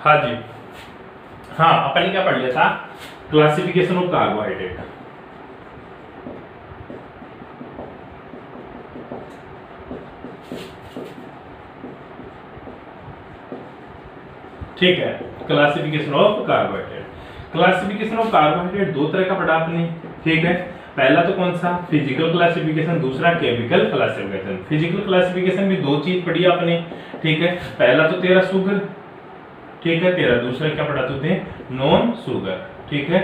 हाँ जी, हाँ अपन ने क्या पढ़ लिया था, क्लासिफिकेशन ऑफ कार्बोहाइड्रेट। ठीक है, classification of carbohydrate. Classification of carbohydrate दो तरह का पढ़ा आपने, ठीक है। पहला तो कौन सा, फिजिकल क्लासिफिकेशन, दूसरा केमिकल क्लासिफिकेशन। फिजिकल क्लासिफिकेशन में दो चीज पढ़ी आपने, ठीक है। पहला तो तेरा शुगर, ठीक है, तेरा दूसरा क्या पढ़ा तुझे, नॉन शुगर, ठीक है,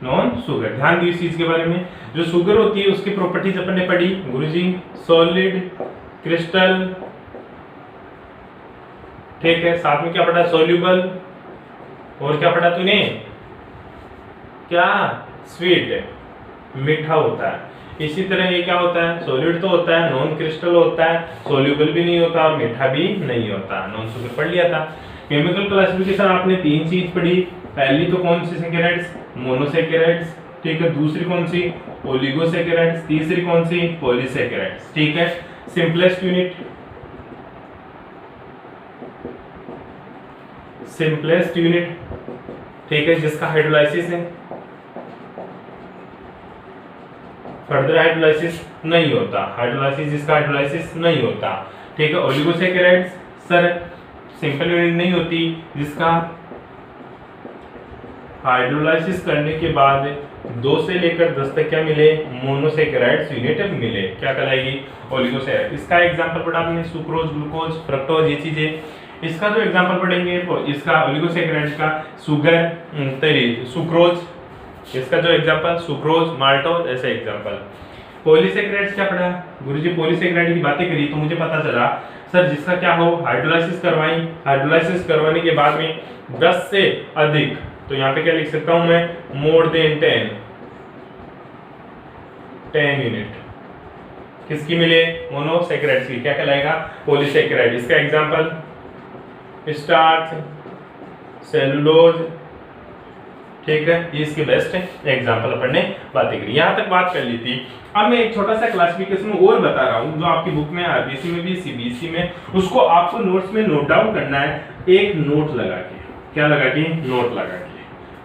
नॉन शुगर। ध्यान दियो इस चीज के बारे में, जो शुगर होती है उसकी प्रॉपर्टीज अपन ने पढ़ी गुरुजी, सॉलिड, क्रिस्टल, ठीक है। साथ में क्या पढ़ा, सोल्यूबल, और क्या पढ़ा तूने, क्या, स्वीट, मीठा होता है। इसी तरह ये क्या होता है, सॉलिड तो होता है, नॉन क्रिस्टल होता है, सोल्यूबल भी नहीं होता और मीठा भी नहीं होता। नॉन शुगर पढ़ लिया था। केमिकल क्लासिफिकेशन आपने तीन चीज पढ़ी, पहली तो कौन सी, सैकेराइड्स, मोनोसैकेराइड्स, ठीक है। दूसरी कौन सी, ओलिगोसैकेराइड्स, तीसरी कौन सी, पॉलीसैकेराइड्स, ठीक है। सिंपलेस्ट यूनिट, सिंपलेस्ट यूनिट, ठीक है, जिसका हाइड्रोलाइसिस है, फर्दर हाइड्रोलाइसिस नहीं होता, हाइड्रोलाइसिस जिसका हाइड्रोलाइसिस नहीं होता, ठीक है। ओलिगोसैकेराइड्स सर सिंपल यूनिट नहीं होती, जिसका हाइड्रोलाइसिस करने के बाद 2 से लेकर 10 तक क्या मिले, मोनोसैकेराइड्स यूनिट मिले, क्या कहलाएगी, ओलिगोसैकेराइड। इसका एग्जांपल पढ़ा आपने, सुक्रोज, ग्लूकोज, फ्रक्टोज, ये चीजें। इसका जो एग्जांपल पढ़ेंगे इसका ओलिगोसैकेराइड्स का शुगर, सुक्रोज, इसका जो एग्जांपल सुक्रोज, माल्टोज, ऐसे एग्जांपल। पॉलीसैकेराइड्स क्या पढ़ा गुरुजी, पॉलीसैकेराइड की बातें करी तो मुझे पता चला सर जिसका क्या हो, हाइड्रोलाइसिस करवाई, हाइड्रोलाइसिस करवाने के बाद में 10 से अधिक, तो यहाँ पे क्या लिख सकता हूं मैं, मोर देन 10 यूनिट किसकी मिले, मोनोसैकेराइड्स की, क्या कहलाएगा, पॉलीसैकेराइड। इसका एग्जांपल स्टार्च, सेलुलोज, ठीक है, ये इसके बेस्ट एग्जांपल अपन ने बातें करी, यहां तक बात कर ली थी। अब मैं एक छोटा सा क्लासिफिकेशन और बता रहा हूं जो आपकी बुक में, आरबीसी में भी, सीबीएसई में, उसको आपको नोट्स में नोट डाउन करना है, एक नोट लगा के, क्या लगा के, नोट लगा के,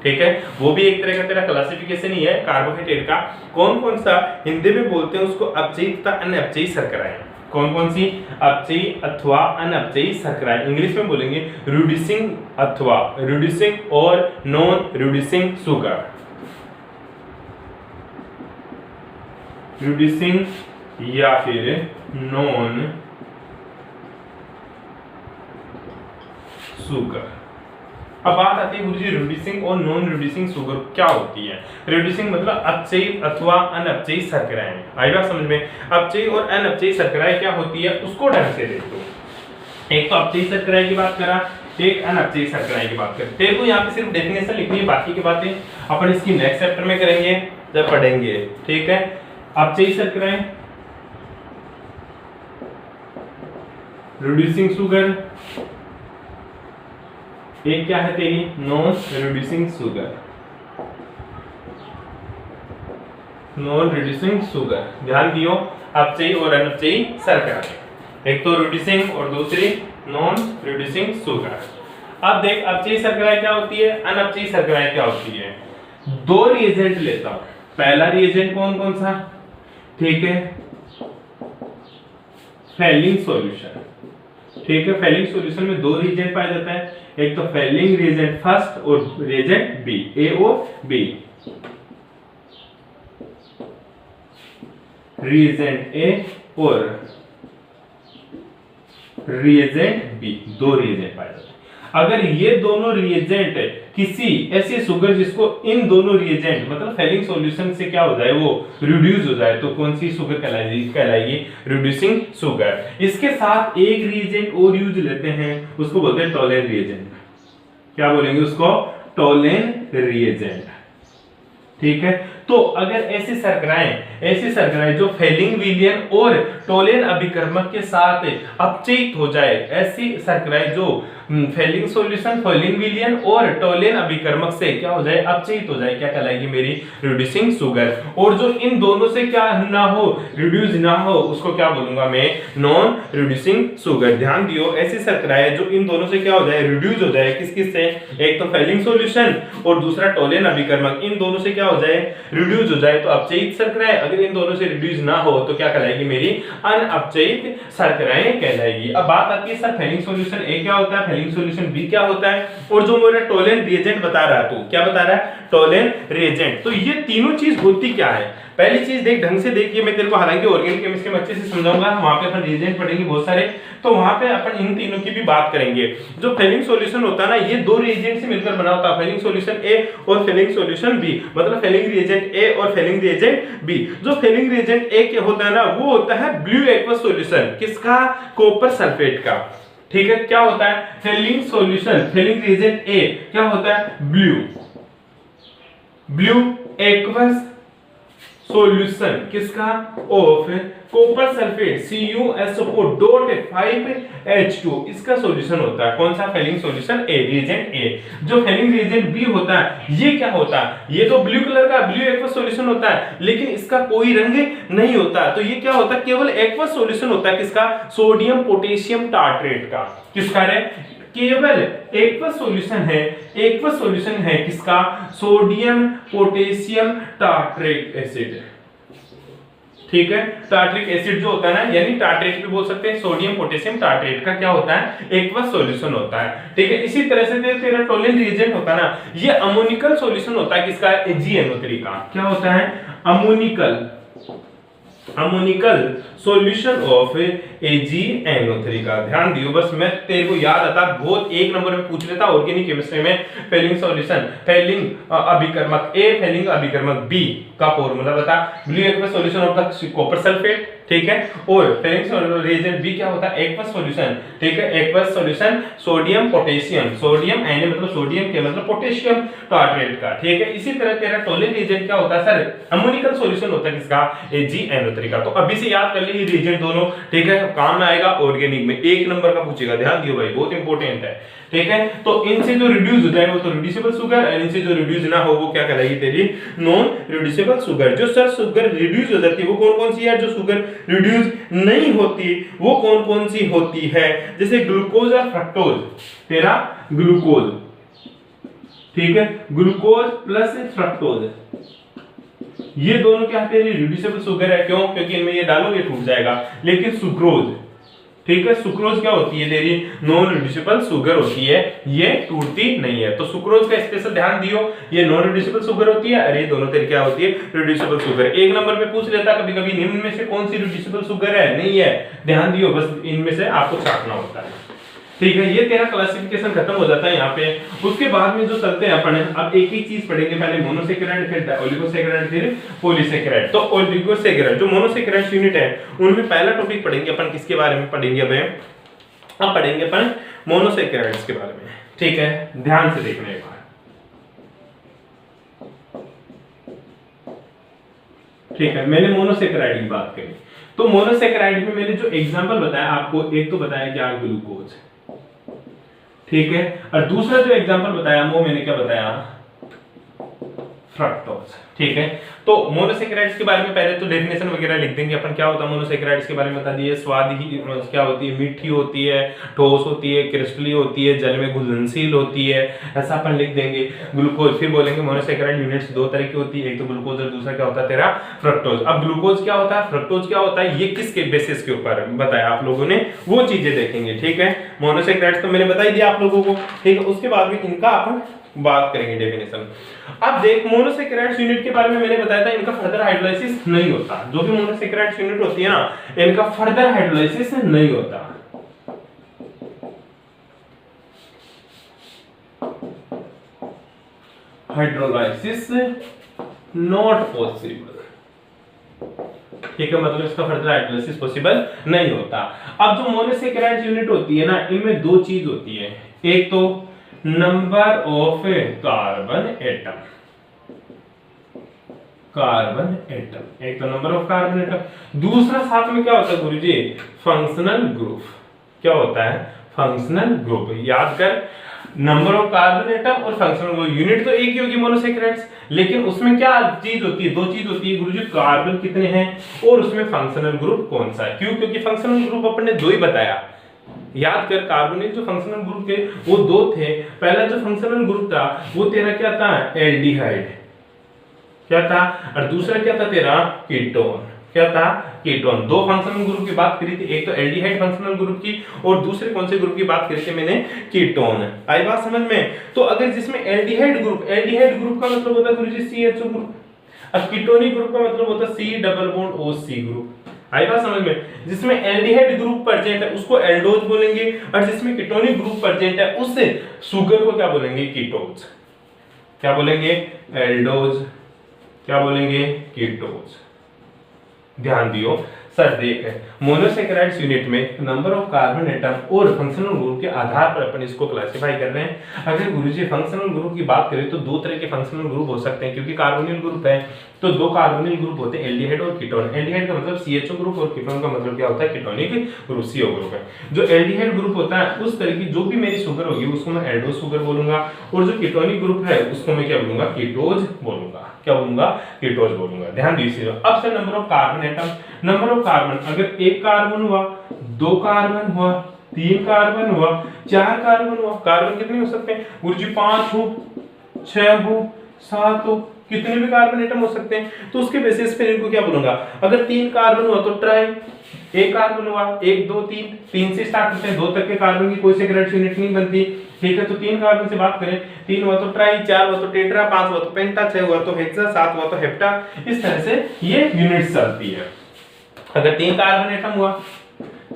ठीक है। वो भी एक तरह का तेरा क्लासिफिकेशन ही है कार्बोहाइड्रेट का। कौन कौन सा हिंदी में बोलते हैं उसको, अपचयी तथा अनअपचयी शर्कराएं, कौन कौन सी, अपचयी अथवा अनअपचयी शर्कराएं। इंग्लिश में बोलेंगे रिड्यूसिंग अथवा रिड्यूसिंग और नॉन रिड्यूसिंग शुगर, रिड्यूसिंग या फिर नॉन शुगर। अब बात आती है गुरुजी रिड्यूसिंग और नॉन रिड्यूसिंग शुगर क्या होती है। रिड्यूसिंग मतलब अपचयी अथवा अनअपचयी शर्कराएं, आई बात समझ में। अपचयी और अनअपचयी शर्कराएं क्या होती है उसको ढंग से देखो। एक तो अपचयी शर्कराएं की बात करा, एक अनअपचयी शर्कराएं की बात करें। तेरे को यहाँ पे सिर्फ डेफिनेशन लिखनी है, बाकी की बातें अपन इसकी नेक्स्ट चैप्टर में करेंगे जब पढ़ेंगे, ठीक है। अपचयी शर्कराएं, रिड्यूसिंग शुगर, एक क्या है तेरी, non reducing sugar, non reducing sugar. ध्यान दियो, अपचयी और अनअपचयी शर्कराएं, एक तो रिड्यूसिंग और दूसरी नॉन रिड्यूसिंग शुगर। अब देख अपचयी शर्कराएं क्या होती है, अनअपचयी शर्कराएं क्या होती है। दो रिएजेंट लेता हूं, पहला रिएजेंट कौन कौन सा, ठीक है, फेलिंग सॉल्यूशन, ठीक है। फेलिंग सॉल्यूशन में दो रिएजेंट पाया जाता है, एक तो फेलिंग रिएजेंट फर्स्ट और रिएजेंट बी, ए और बी, रिएजेंट ए और रिएजेंट बी, दो रिएजेंट पाए जाते हैं। अगर ये दोनों रिएजेंट किसी ऐसे शुगर जिसको इन दोनों रिएजेंट मतलब फेलिंग सॉल्यूशन से क्या हो जाए, वो रिड्यूस हो जाए, तो कौन सी शुगर कहलाएगी, रिड्यूसिंग शुगर। इसके साथ एक रिएजेंट और यूज लेते हैं, उसको बोलते हैं टोलेन रिएजेंट। क्या बोलेंगे उसको, टोलेन रिएजेंट, ठीक है। तो अगर ऐसी शर्कराएं जो फेलिंग विलयन और टोलेन अभिकर्मक के साथ अपचयित हो जाए, ऐसी शर्कराएं जो फेलिंग सॉल्यूशन, फेलिंग विलयन और टोलेन अभिकर्मक से क्या हो जाए, अपचयित हो जाए, क्या कहलाएगी मेरी रिड्यूसिंग शुगर। और जो इन दोनों से क्या ना हो, रिड्यूस ना हो, उसको क्या बोलूंगा मैं, नॉन रिड्यूसिंग शुगर। ध्यान दियो, ऐसी शर्कराएं जो इन दोनों से क्या हो जाए, रिड्यूस हो जाए, किस किस से, एक तो फेलिंग सॉल्यूशन और दूसरा टोलेन अभिकर्मक, इन दोनों से क्या हो जाए, रिड्यूस हो जाए, तो अपचयित शर्कराएं। अगर इन दोनों से रिड्यूस ना हो तो क्या कहलाएगी मेरी, अनअपचयित शर्कराएं कहलाएगी। अब बात आती है सर फेलिंग सॉल्यूशन ए क्या होता है, फेलिंग सॉल्यूशन बी क्या होता है, और जो मेरा टोलेन रिएजेंट बता रहा है, तो क्या बता रहा है, टोलेन रिएजेंट। तो ये तीनों चीज होती क्या है, पहली चीज देख, ढंग से देखिए, मैं तेरे को हालांकि ऑर्गेनिक केमिस्ट्री में अच्छे से समझाऊंगा, वहां पे अपन रिएजेंट पढ़ेंगे बहुत सारे, तो वहां पे अपन इन तीनों की भी बात करेंगे। जो फेलिंग सॉल्यूशन होता है ना, ये दो रिएजेंट से मिलकर बना होता है, फेलिंग सॉल्यूशन ए और फेलिंग सॉल्यूशन बी, मतलब फेलिंग रिएजेंट ए और फेलिंग रिएजेंट बी। जो फेलिंग रिएजेंट ए के होता है ना, वो होता है ब्लू एक्वस सॉल्यूशन, किसका, कॉपर सल्फेट का। ठीक है, क्या होता है फेलिंग सॉल्यूशन, फेलिंग रिएजेंट ए क्या होता है, ब्लू एक्वस सॉल्यूशन, किसका, ऑफ कॉपर सल्फेट CuSO4.5H2, इसका सॉल्यूशन होता है, कौन सा, फेलिंग सॉल्यूशन ए, रिएजेंट ए। जो फेलिंग रिएजेंट बी होता है, ये क्या होता है, ये तो ब्लू कलर का ब्लू एक्वस सॉल्यूशन होता है, लेकिन इसका कोई रंग नहीं होता, तो ये क्या होता है, केवल एक्वस सॉल्यूशन होता है, किसका, सोडियम पोटेशियम टार्ट्रेट का, किसका है, केवल एक्वस सॉल्यूशन है, एक्वस सॉल्यूशन है, किसका, सोडियम पोटेशियम टार्ट्रेट एसिड। ठीक है, टार्ट्रिक एसिड जो होता है ना, यानी टार्ट्रेट भी बोल सकते हैं, सोडियम पोटेशियम टार्ट्रेट का क्या होता है, एक्वस सॉल्यूशन होता है। ठीक है, इसी तरह से तेरा टोलेन रिएजेंट होता है ना, ये अमोनिकल सॉल्यूशन होता है, किसका, AgNO3 का। क्या होता है, अमोनिकल सॉल्यूशन ऑफ AgNO3 का। ध्यान दियो, बस मैं तेरे को याद आता, बहुत एक नंबर में पूछ लेता ऑर्गेनिक केमिस्ट्री में, फेलिंग सॉल्यूशन, फेलिंग अभिकर्मक ए, फेलिंग अभिकर्मक बी का फॉर्मूला बता, blue aqueous solution of the copper sulphate, ठीक है, और फेलिंग रिएजेंट बी क्या होता है, एक्वस सॉल्यूशन, ठीक है, aqueous solution sodium potassium, sodium Na मतलब सोडियम के मतलब पोटेशियम टार्ट्रेट का। ठीक है, इसी तरह तेरा टोलेन रिएजेंट क्या होता है सर, अमोनिकल सॉल्यूशन होता है, किसका, AgNO3 का। तो अभी से याद कर ले ये रिएजेंट दोनों, ठीक है, काम में आएगा ऑर्गेनिक में, एक नंबर का पूछेगा, ध्यान दियो भाई, बहुत इंपॉर्टेंट है। ठीक है, तो इनसे जो रिड्यूस हो जाए वो तो रिड्यूसिबल शुगर, और इनसे जो रिड्यूस ना हो वो क्या कहलाएगी तेरी, नॉन रिड्यूसिबल शुगर। जो सर शुगर रिड्यूस हो जाती है वो कौन कौन सी है, जो शुगर रिड्यूस नहीं होती वो कौन कौन सी होती है, जैसे ग्लूकोज और फ्रक्टोज, तेरा ग्लूकोज, ठीक है, ग्लूकोज प्लस फ्रक्टोज, ये दोनों क्या तेरी रिड्यूसिबल शुगर है, क्यों, क्योंकि इनमें ये डालो ये टूट जाएगा। लेकिन सुक्रोज, ठीक है, सुक्रोज क्या होती है तेरी, नॉन रिड्यूसिबल शुगर होती है, ये टूटती नहीं है। तो सुक्रोज का स्पेशल ध्यान दियो, ये नॉन रिड्यूसिबल शुगर होती है, और ये दोनों तेरी क्या होती है, रिड्यूसिबल शुगर। एक नंबर पे पूछ लेता कभी कभी, निम्न में से कौन सी रिड्यूसिबल शुगर है, नहीं है, ध्यान दियो, बस इनमें से आपको छांटना होता है। ठीक है, ये तेरा क्लासिफिकेशन खत्म हो जाता है यहाँ पे। उसके बाद में जो चलते हैं अपन, अब एक एक चीज पढ़ेंगे, पहले मोनोसेकेराइड, फिर ओलिगोसेकेराइड, फिर पॉलीसेकेराइड। तो ओलिगोसेकेराइड जो मोनोसेकेराइड यूनिट है, उनमें पहला टॉपिक पढ़ेंगे अपन, किसके बारे में पढ़ेंगे, अब पढ़ेंगे अपन मोनोसेकेराइड्स के बारे में। ठीक है, ध्यान से देखना एक बार। ठीक है, मैंने मोनोसेकेराइड की बात करी, तो मोनोसेकेराइड में मैंने जो एग्जांपल बताया आपको, एक तो बताया क्या, ग्लूकोज, ठीक है, और दूसरा जो एग्जांपल बताया वो मैंने क्या बताया, फ्रक्टोज। ठीक है, तो मोनोसेकेराइड्स के बारे में पहले तो डेफिनेशन वगैरह लिख देंगे अपन, क्या होता है मोनोसेकेराइड्स के बारे में बता दिए, स्वाद ही क्या होती है, मीठी होती है, ठोस होती है, क्रिस्टली होती है, जल में घुलनशील होती है, ऐसा अपन लिख देंगे। ग्लूकोज, फिर बोलेंगे मोनोसेकेराइड यूनिट्स दो तरह की होती है, एक तो ग्लूकोज और दूसरा क्या होता है तेरा फ्रक्टोज। अब ग्लूकोज क्या होता है, फ्रक्टोज क्या होता है, ये किसके बेसिस के ऊपर बताया आप लोगों ने, वो चीजें देखेंगे। ठीक है, मोनोसेकेराइड्स तो मैंने बता ही दिया आप लोगों को, ठीक है, उसके बाद में इनका अपन बात करेंगे डेफिनेशन। अब देख, मोनोसेकेराइड्स यूनिट के बारे में मैंने बताया था, इनका फर्दर हाइड्रोलाइसिस नहीं होता, जो भी मोनोसेकेराइड्स यूनिट होती है ना, इनका फर्दर हाइड्रोलाइसिस नहीं होता। हाइड्रोलाइसिस नॉट पॉसिबल, ठीक है, मतलब इसका फर्दर हाइड्रोलाइसिस पॉसिबल नहीं होता। अब जो मोनोसेकेराइड्स यूनिट होती है ना, इनमें दो चीज होती है, एक तो number of carbon atom, carbon atom, एक तो नंबर ऑफ कार्बन एटम, दूसरा साथ में क्या होता है गुरुजी, फंक्शनल ग्रुप। क्या होता है, फंक्शनल ग्रुप। याद कर, नंबर ऑफ कार्बन एटम और फंक्शनल ग्रुप, यूनिट तो एक ही होगी मोनोसैकेराइड्स, लेकिन उसमें क्या चीज होती है, दो चीज होती है गुरुजी, कार्बन कितने हैं और उसमें फंक्शनल ग्रुप कौन सा है। क्यों, क्योंकि फंक्शनल ग्रुप अपन ने दो ही बताया। याद कर, कार्बोनिल जो फंक्शनल ग्रुप थे वो दो थे। पहला जो फंक्शनल ग्रुप था वो तेरा क्या था, एल्डिहाइड, क्या था, और दूसरा क्या था तेरा, कीटोन। क्या था, कीटोन। दो फंक्शनल ग्रुप की बात करी थी, एक तो एल्डिहाइड फंक्शनल ग्रुप की और दूसरे कौन से ग्रुप की बात करी थी मैंने, कीटोन। आई बात समझ में। तो अगर जिसमें एल्डिहाइड ग्रुप का मतलब होता है गुरुजी CHO ग्रुप, और कीटोनिक ग्रुप का मतलब होता है C double bond OC group. आई बात समझ में। जिसमें एल्डिहाइड ग्रुप प्रेजेंट है उसको एल्डोज बोलेंगे, और जिसमें कीटोनिक ग्रुप प्रेजेंट है उस शुगर को क्या बोलेंगे, कीटोज। क्या बोलेंगे, एल्डोज। क्या बोलेंगे, कीटोज। ध्यान दियो सर, देख मोनोसैकेराइड्स यूनिट में नंबर ऑफ कार्बन एटम और फंक्शनल ग्रुप के आधार पर अपन इसको क्लासिफाई कर रहे हैं। अगर गुरुजी फंक्शनल ग्रुप की बात करें तो दो तरह के फंक्शनल ग्रुप हो सकते हैं, क्योंकि कार्बोनिल ग्रुप है तो दो कार्बोनिल ग्रुप होते हैं, एल्डिहाइड और कीटोन। एल्डिहाइड का मतलब CHO ग्रुप और कीटोन का मतलब क्या होता है, कीटोनिक ग्रुप, CO ग्रुप है। जो एल्डिहाइड ग्रुप होता है उस तरह की जो भी मेरी शुगर होगी उसको मैं एल्डोज शुगर बोलूंगा, और जो कीटोनिक ग्रुप है उसको मैं क्या बोलूंगा, कीटोज बोलूंगा। क्या बोलूंगा, कीटोज बोलूंगा। ध्यान दीजिए। अब sir number of carbon atom, number of carbon, अगर एक कार्बन हुआ, दो कार्बन हुआ, तीन कार्बन हुआ, चार कार्बन हुआ, कार्बन कितने हो सकते हैं गुरुजी, 5 हो, 6 हो, 7 हो, कितने भी कार्बन एटम हो सकते हैं। तो उसके बेसिस पे इनको क्या बोलूंगा, अगर तीन कार्बन हुआ तो ट्राई, एक कार्बन हुआ, 1 2 3, 3 से स्टार्ट करते हैं, 2 तक के कार्बन की कोई सैकेराइड्स यूनिट नहीं बनती। ठीक है, तो 3 कार्बन से बात करें, 3 हुआ तो ट्राई, 4 हुआ तो टेट्रा, 5 हुआ तो पेंटा, 6 हुआ तो हेक्सा, 7 हुआ तो हेप्टा। इस तरह से ये यूनिट्स चलती है। अगर 3 कार्बन एटम हुआ,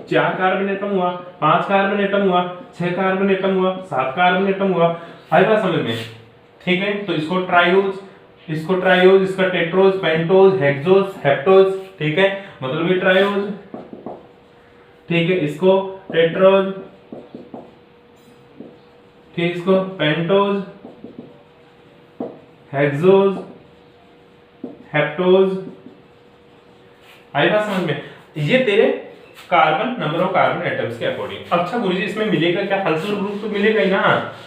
4 कार्बन एटम हुआ, 5 कार्बन एटम हुआ, 6 कार्बन एटम हुआ, 7 कार्बन एटम हुआ। आई बात समझ में। ठीक है, तो इसको ट्राइओज, इसको ट्राइओज, इसका टेट्रोज, पेंटोज, हेक्सोज, हेप्टोज। ठीक है, मतलब ये ट्राइओज। ठीक है, इसको टेट्रोज, ठीक, इसको पेंटोज, हेक्सोज, हेप्टोज। आई बात समझ में। ये तेरे carbon, number of carbon atoms के अकॉर्डिंग। अच्छा गुरुजी इसमें मिलेगा क्या, फंक्शनल ग्रुप तो मिलेगा ही ना।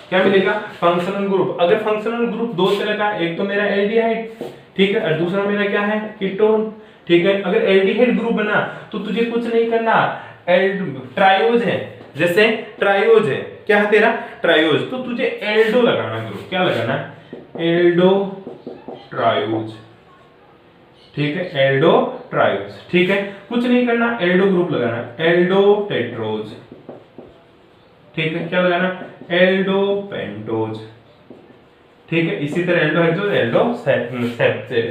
क्या मिलेगा, फंक्शनल ग्रुप। अगर फंक्शनल ग्रुप दो तरह का, एक तो मेरा एल्डिहाइड, ठीक है, और दूसरा मेरा क्या है, कीटोन। ठीक है, अगर एल्डिहाइड ग्रुप बना तो तुझे कुछ नहीं करना, ट्राइओज है, जैसे ट्राइओज है, क्या है तेरा, ट्राइओज, तो तुझे एल्डो लगाना ग्रुप। क्या लगाना, एल्डो ट्राइओज। ठीक है, एल्डो ट्राइओज। ठीक है, कुछ नहीं करना, एल्डो ग्रुप लगाना, एल्डो टेट्रोज। ठीक है, क्या लगाना, एल्डो पेंटोज। ठीक है, इसी तरह एल्डो हेक्सोज, एल्डो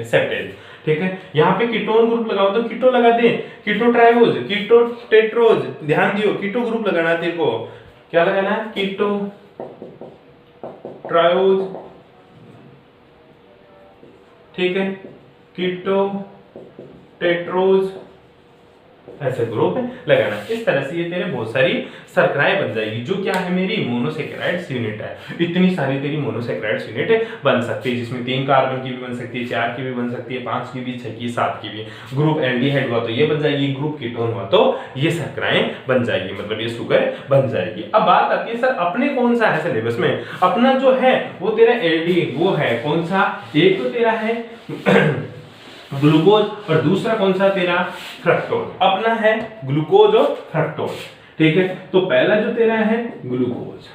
सेप्टेज। ठीक है, यहाँ पे कीटोन ग्रुप लगाओ तो कीटो लगा दे, कीटो ट्राइओज, कीटो टेट्रोज। ध्यान दियो, कीटो ग्रुप लगाना तेरे को। क्या लगाना है, कीटो ट्राइओज। ठीक है, कीटो टेट्रोज, ऐसे ग्रुप लगाना। इस तरह से ये तेरे बहुत सारी शर्कराएं बन जाएगी, जो क्या है, मेरी मोनोसैकेराइड्स यूनिट है। इतनी सारी तेरी मोनोसैकेराइड्स यूनिट बन सकती है, जिसमें 3 कार्बन की भी बन सकती है, 4 की भी बन सकती है, 5 की भी, 6 की, 7 की भी। ग्रुप एल्डिहाइड हुआ तो ये बन जाएगी, ग्रुप कीटोन हुआ तो ये शर्कराएं बन जाएगी, मतलब ये शुगर बन जाएगी। अब बात आती है सर अपने कौन सा है सिलेबस में, अपना जो है वो तेरा एल्डी, वो है कौन सा, एक तो तेरा है ग्लूकोज और दूसरा कौन सा तेरा, फ्रक्टोज। अपना है ग्लूकोज और फ्रक्टोज। ठीक है, तो पहला जो तेरा है ग्लूकोज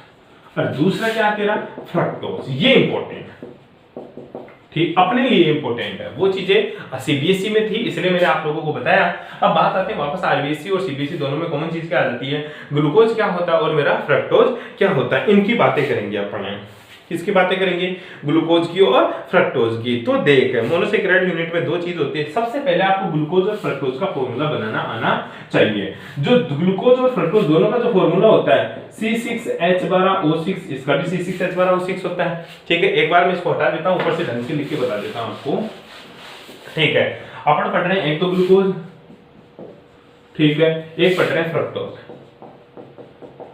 और दूसरा क्या तेरा, फ्रक्टोज। ये इंपॉर्टेंट है, ठीक, अपने लिए इंपॉर्टेंट है। वो चीजें सीबीएसई में थी इसलिए मैंने आप लोगों को बताया। अब बात आते हैं वापस आरबीएसई और सीबीएसई दोनों में कॉमन चीज क्या आ जाती है, ग्लूकोज क्या होता है और मेरा फ्रक्टोज क्या होता है। इनकी बातें करेंगे अपन। किसकी बातें करेंगे, ग्लूकोज की और फ्रक्टोज की। तो देख, मोनोसैकेराइड यूनिट में दो चीज होती है। सबसे पहले आपको ग्लूकोज और फ्रक्टोज का फॉर्मूला बनाना आना चाहिए। जो ग्लूकोज और फ्रक्टोज दोनों का जो फॉर्मूला होता है C6H12O6, इसका भी C6H12O6 होता है। ठीक है, एक बार मैं इसको हटा देता हूं, ऊपर से ढंग से लिख के बता देता हूं आपको। ठीक है, अपन पढ़ रहे हैं एक तो ग्लूकोज, ठीक है, एक पढ़ रहे हैं फ्रक्टोज।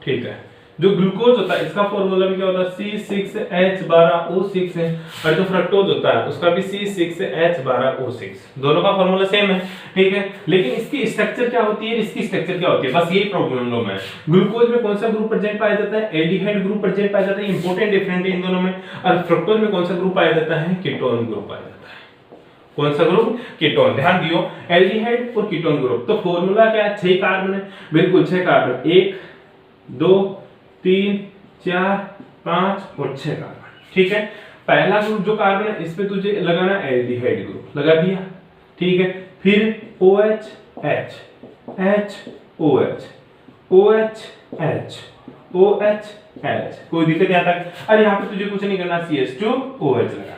ठीक है, जो ग्लूकोज होता है इसका फॉर्मूला भी क्या होता है, C6H12O6 है, और जो फ्रक्टोज होता है उसका भी C6H12O6, दोनों का फॉर्मूला सेम है, ठीक है। लेकिन इसकी स्ट्रक्चर क्या होती है, इसकी स्ट्रक्चर क्या होती है, बस यही प्रॉब्लम है। ग्लूकोज में कौन सा ग्रुप प्रेजेंट पाया जाता है, एल्डिहाइड ग्रुप प्रेजेंट पाया जाता है, इंपॉर्टेंट डिफरेंट है इन दोनों में। और फ्रक्टोज में कौन सा ग्रुप पाया जाता है, कीटोन ग्रुप पाया जाता है। कौन सा ग्रुप, कीटोन। ध्यान दियो, एल्डिहाइड और कीटोन ग्रुप। तो फॉर्मूला क्या है, 6 कार्बन है, बिल्कुल 6 कार्बन, 1 2 3 4 5 और 6 कार्बन, ठीक है। पहला ग्रुप जो कार्बन है इस पे तुझे लगाना एल्डिहाइड ग्रुप, लगा दिया, ठीक है। फिर OH H H OH OH H OH H, कोई दिक्कत यहाँ तक। और यहाँ पे तुझे कुछ नहीं करना, CH2OH लगाना।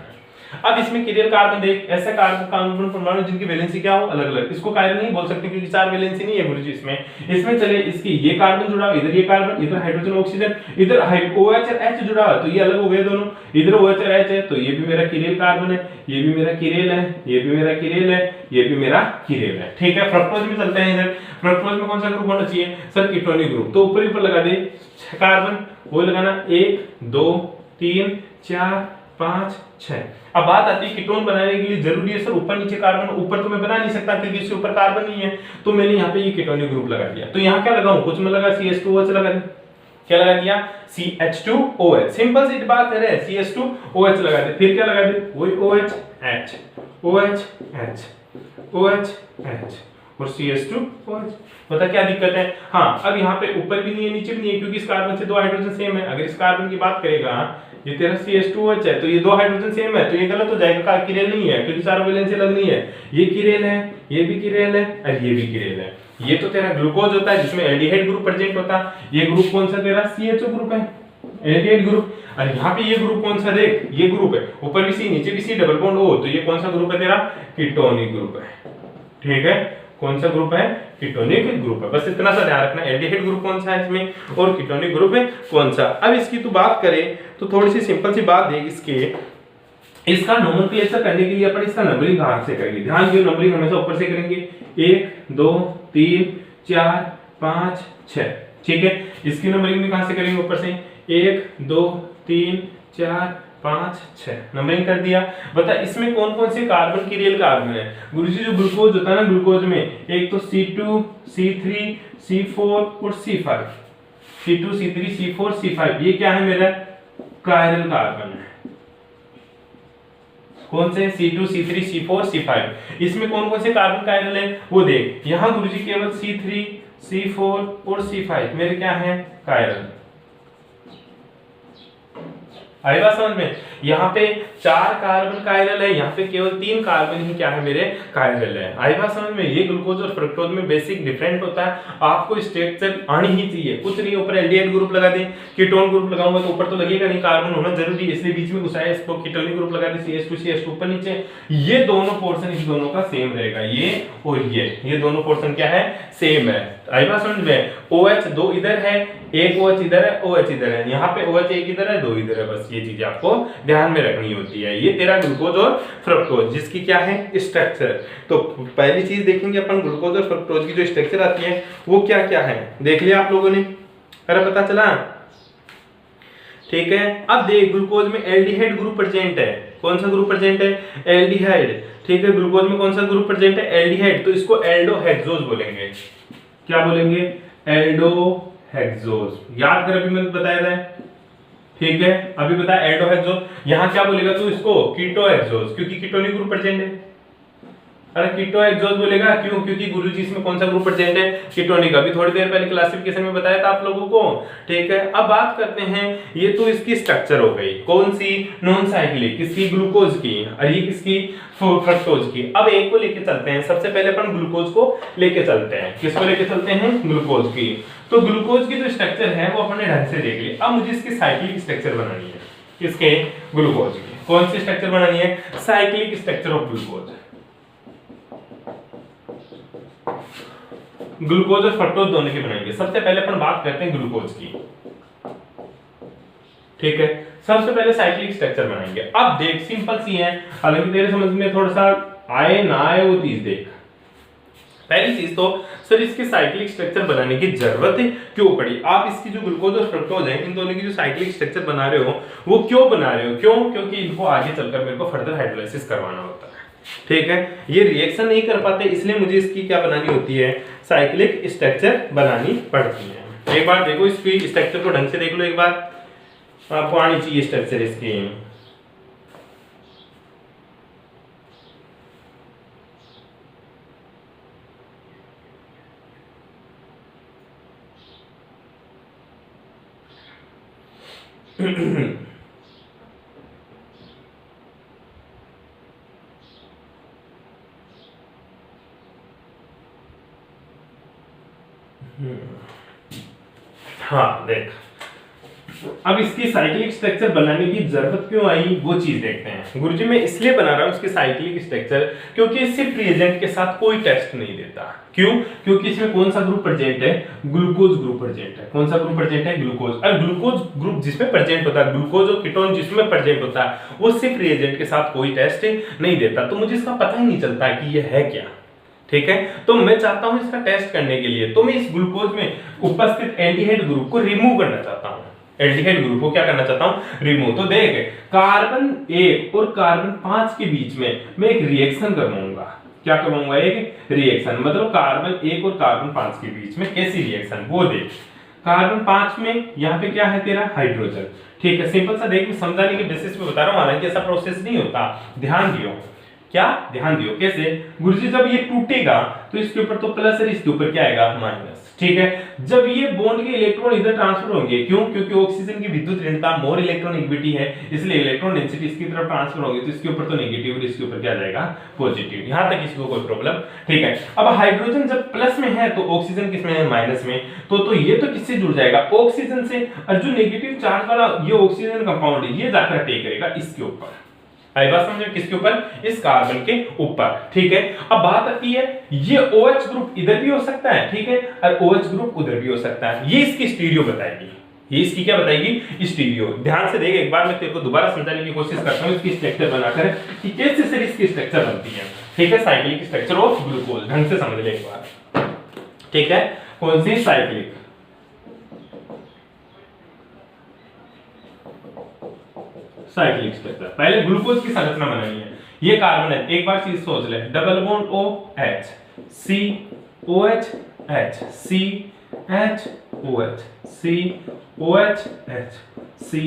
अब इसमें किरियल कार्बन देख, ऐसा कार्बन परमाणु जिनकी वैलेंसी क्या हो, अलग अलग। इसको कायरल नहीं बोल सकते क्योंकि 4 वैलेंसी नहीं है गुरुजी इसमें चले इसकी ये कार्बन जुड़ा हुआ, इधर ये कार्बन, इधर हाइड्रोजन ऑक्सीजन, इधर OH और H जुड़ा हुआ, तो ये अलग हो गए दोनों। इधर OH और H है तो ये भी मेरा किरियल कार्बन है, ये भी मेरा किरियल है, ये भी मेरा किरियल है, ये भी मेरा किरियल है, ठीक है। फ्रक्टोज में चलते हैं। इधर फ्रक्टोज में कौन सा ग्रुप होना चाहिए सर, कीटोनिक ग्रुप। तो ऊपर ऊपर लगा दे 6 कार्बन, वो लगाना 1 2 3 4 5 6। अब बात आती है कीटोन बनाने के लिए जरूरी है सर ऊपर नीचे कार्बन, ऊपर तो मैं बना नहीं सकता क्योंकि इसके ऊपर कार्बन नहीं है, तो मैंने यहाँ पे ये कीटोनिक ग्रुप लगा दिया। तो यहाँ क्या लगाऊं, कुछ में लगा CH2OH लगा दिया, क्या लगा दिया, CH2OH, सिंपल सी बात है, CH2OH लगा दे। फिर क्या लगा दे, वही OH H OH H OH H और CH2OH। पता क्या दिक्कत है, हाँ अब यहाँ पे ऊपर भी नहीं है नीचे भी नहीं है क्योंकि इस कार्बन से 2 हाइड्रोजन सेम है। अगर इस कार्बन की बात करेगा, ये तेरा CH2OH है तो ये 2 हाइड्रोजन सेम है, तो ये गलत हो जाएगा, किरेल नहीं है क्योंकि 4 वैलेंसी अलग नहीं है। ये किरेल है, ये भी किरेल है और ये भी किरेल है। ये तो तेरा ग्लूकोज होता है जिसमें एल्डिहाइड ग्रुप प्रेजेंट होता है। ये ग्रुप कौन सा तेरा, CHO ग्रुप है, एल्डिहाइड ग्रुप। और यहाँ पे ये ग्रुप कौन सा देख, ये ग्रुप है, ऊपर भी C नीचे भी C डबल बॉन्ड O, तो ये कौन सा ग्रुप है तेरा, कीटोनिक ग्रुप है, ठीक है। कौन सा ग्रुप है, कीटोनिक ग्रुप है। बस इतना सा ध्यान रखना, एल्डिहाइड ग्रुप कौन सा है इसमें और कीटोनिक ग्रुप है कौन सा। अब इसकी तू बात करें तो थोड़ी सी सिंपल सी बात देख, इसका नोमेनक्लेचर करने के लिए अपन इसका नंबरिंग कहां से करेंगे, ध्यान दियो, नंबरिंग हमेशा ऊपर से करेंगे, 1 2 3 4 5 6, ठीक है। इसकी नंबरिंग भी कहां से करेंगे, ऊपर से 1 2 3 4 5 6 नंबरिंग कर दिया। बता इसमें कौन कौन से कार्बन की रियल कार्बन है गुरुजी। जो ग्लूकोज होता है ना, ग्लूकोज में एक तो C2 C3 C4 और C5, C2 C3 C4 C5, ये क्या है मेरा कायरल कार्बन है। कौन से, C2 C3 C4 C5। इसमें कौन कौन से कार्बन कायरल है वो देख, यहां गुरुजी केवल C3 C4 और C5 मेरे क्या है कायरल। आई बात समझ में, यहाँ पे 4 कार्बन कायरल है, यहाँ पे केवल 3 कार्बन ही क्या है मेरे कायरल है। आई बात समझ में। ये ग्लूकोज और फ्रक्टोज में बेसिक डिफरेंट होता है, आपको स्ट्रक्चर आनी ही चाहिए, कुछ नहीं ऊपर एल्डिहाइड ग्रुप लगा दे, कीटोन ग्रुप लगाऊंगा तो ऊपर तो लगेगा नहीं, कार्बन होना जरूरी है, इसलिए बीच में घुसाया इसको, कीटोनिक ग्रुप लगा दे, CH2 CH2 ऊपर नीचे। ये दोनों पोर्शन इस दोनों का सेम रहेगा, ये और ये दोनों पोर्शन क्या है, सेम है। आई बात समझ में। OH 2 इधर है, एक OH इधर है, OH इधर है, यहाँ पे OH एक इधर है 2 इधर है, बस ये चीजें आपको ध्यान में रखनी होती है। ये तेरा ग्लूकोज और फ्रक्टोज जिसकी क्या है स्ट्रक्चर। तो पहली चीज देखेंगे अपन ग्लूकोज और फ्रक्टोज की जो स्ट्रक्चर आती है वो क्या क्या है, देख लिया आप लोगों ने, अरे पता चला, ठीक है। अब देख ग्लूकोज में एल्डिहाइड ग्रुप प्रेजेंट है, कौन सा ग्रुप प्रेजेंट है, एल्डिहाइड, ठीक है। ग्लूकोज में कौन सा ग्रुप प्रेजेंट है, एल्डिहाइड, तो इसको एल्डोहेक्सोज बोलेंगे, क्या बोलेंगे, एल्डोहेक्सोज। याद कर, अभी मैंने बताया था, ठीक है, अभी बताया एल्डोहेक्सोज। यहां क्या बोलेगा तू इसको, कीटोहेक्सोज, क्योंकि कीटोनिक ग्रुप प्रेजेंट है। अरे कीटोहेक्सोज बोलेगा क्यों, क्योंकि गुरुजी इसमें कौन सा ग्रुप प्रेजेंट है, कीटोनिक। अभी थोड़ी देर पहले क्लासिफिकेशन में बताया था आप लोगों को, ठीक है। अब बात करते हैं, ये तो इसकी स्ट्रक्चर हो गई, कौन सी, नॉन साइक्लिक, किसकी, ग्लूकोज की, और ये किसकी, फ्रक्टोज की। अब एक को लेके चलते हैं, सबसे पहले अपन ग्लूकोज को लेके चलते हैं, किसको लेके चलते हैं, ग्लूकोज की। तो ग्लूकोज की जो स्ट्रक्चर है वो अपने ढंग से देख ली। अब मुझे इसकी साइक्लिक स्ट्रक्चर बनानी है, किसके, ग्लूकोज की। कौन सी स्ट्रक्चर बनानी है, cyclic structure of glucose. Glucose और फ्रक्टोज दोनों की बनाएंगे। सबसे पहले अपन बात करते हैं ग्लूकोज की, ठीक है। सबसे पहले साइक्लिक स्ट्रक्चर बनाएंगे। अब देख सिंपल सी है, हालांकि तेरे समझ में थोड़ा सा आए ना आए वो चीज देख। पहली चीज तो सर इसके साइक्लिक स्ट्रक्चर बनाने की जरूरत क्यों पड़ी? आप इसकी जो ग्लूकोज और फ्रक्टोज है इन दोनों की जो साइक्लिक स्ट्रक्चर बना रहे हो वो क्यों बना रहे हो? क्यों? क्योंकि इनको आगे चलकर मेरे को फर्दर हाइड्रोलाइसिस करवाना होता है। ठीक है, ये रिएक्शन नहीं कर पाते इसलिए मुझे इसकी क्या बनानी होती है? साइक्लिक स्ट्रक्चर बनानी पड़ती है। एक बार देखो इसकी स्ट्रक्चर को ढंग से देख लो, एक बार आपको आनी चाहिए स्ट्रक्चर इसकी। हाँ देख, अब इसकी साइक्लिक स्ट्रक्चर बनाने की जरूरत क्यों आई वो चीज देखते हैं। गुरुजी मैं इसलिए बना रहा हूँ इसकी साइक्लिक स्ट्रक्चर क्योंकि इससे रिएजेंट के साथ कोई टेस्ट नहीं देता। क्यों? क्योंकि इसमें कौन सा ग्रुप प्रेजेंट है? ग्लूकोज ग्रुप प्रेजेंट है। कौन सा ग्रुप प्रेजेंट है? ग्लूकोज। और ग्लूकोज ग्रुप जिसमें प्रेजेंट होता है, ग्लूकोज और कीटोन जिसमें प्रेजेंट होता है, वो सिर्फ रिएजेंट के साथ कोई टेस्ट नहीं देता, तो मुझे इसका पता ही नहीं चलता कि ये है क्या। ठीक है, तो मैं चाहता हूं इसका टेस्ट करने के लिए तो मैं इस ग्लूकोज में उपस्थित एल्डिहाइड ग्रुप को रिमूव करना चाहता हूं। एल्डिहाइड ग्रुप को क्या करना चाहता हूं? रिमूव। तो देख, कार्बन 1 और कार्बन 5 के बीच में मैं एक रिएक्शन करवाऊंगा। क्या करवाऊंगा? एक रिएक्शन। मतलब कार्बन 1 और कार्बन 5 के बीच में कैसी रिएक्शन वो देख। कार्बन 5 में यहाँ पे क्या है तेरा? हाइड्रोजन। ठीक है, सिंपल सा देख, समझाने के बेसिस पे बता रहा हूँ, हालांकि ऐसा प्रोसेस नहीं होता, ध्यान दियो। क्या? ध्यान दियो। कैसे? गुरुजी जब ये टूटेगा तो इसके ऊपर तो प्लस और इसके ऊपर क्या आएगा? माइनस। ठीक है, जब ये बॉन्ड के इलेक्ट्रॉन इधर ट्रांसफर होंगे, क्यों? क्योंकि ऑक्सीजन की विद्युत ऋणता मोर इलेक्ट्रोनेगेटिविटी है, इसलिए इलेक्ट्रॉन डेंसिटी इसकी तरफ ट्रांसफर होगी, तो इसके ऊपर तो नेगेटिव और इसके ऊपर क्या जाएगा? पॉजिटिव। यहां तक इसको कोई प्रॉब्लम? ठीक है, अब हाइड्रोजन जब प्लस में है तो ऑक्सीजन किसमें है? माइनस में। तो ये तो किससे जुड़ जाएगा? ऑक्सीजन से। और जो नेगेटिव चार्ज वाला ये ऑक्सीजन कंपाउंड है ये जाकर अटैक करेगा इसके ऊपर। आई बात समझ? किसके ऊपर? इस कार्बन के ऊपर। ठीक है, अब बात आती है ये OH ग्रुप इधर भी हो सकता है, ठीक है, और OH ग्रुप उधर भी हो सकता है। ये इसकी स्टीरियो बताएगी। ये इसकी क्या बताएगी? स्टीरियो। ध्यान से देख, एक बार मैं तेरे को दोबारा समझाने की कोशिश करता हूं इसकी स्ट्रक्चर बनाकर कि कैसे से इसकी स्ट्रक्चर बनती है। ठीक है, साइक्लिक स्ट्रक्चर ऑफ ग्लूकोज ढंग से समझ ले एक बार। ठीक है, कौन सी? साइक्लिक। Cyclic structure. पहले ग्लूकोज की संरचना बनानी है। ये कार्बन है, एक बार चीज सोच ले, double bond OH, C OH H, C H OH, C OH H, C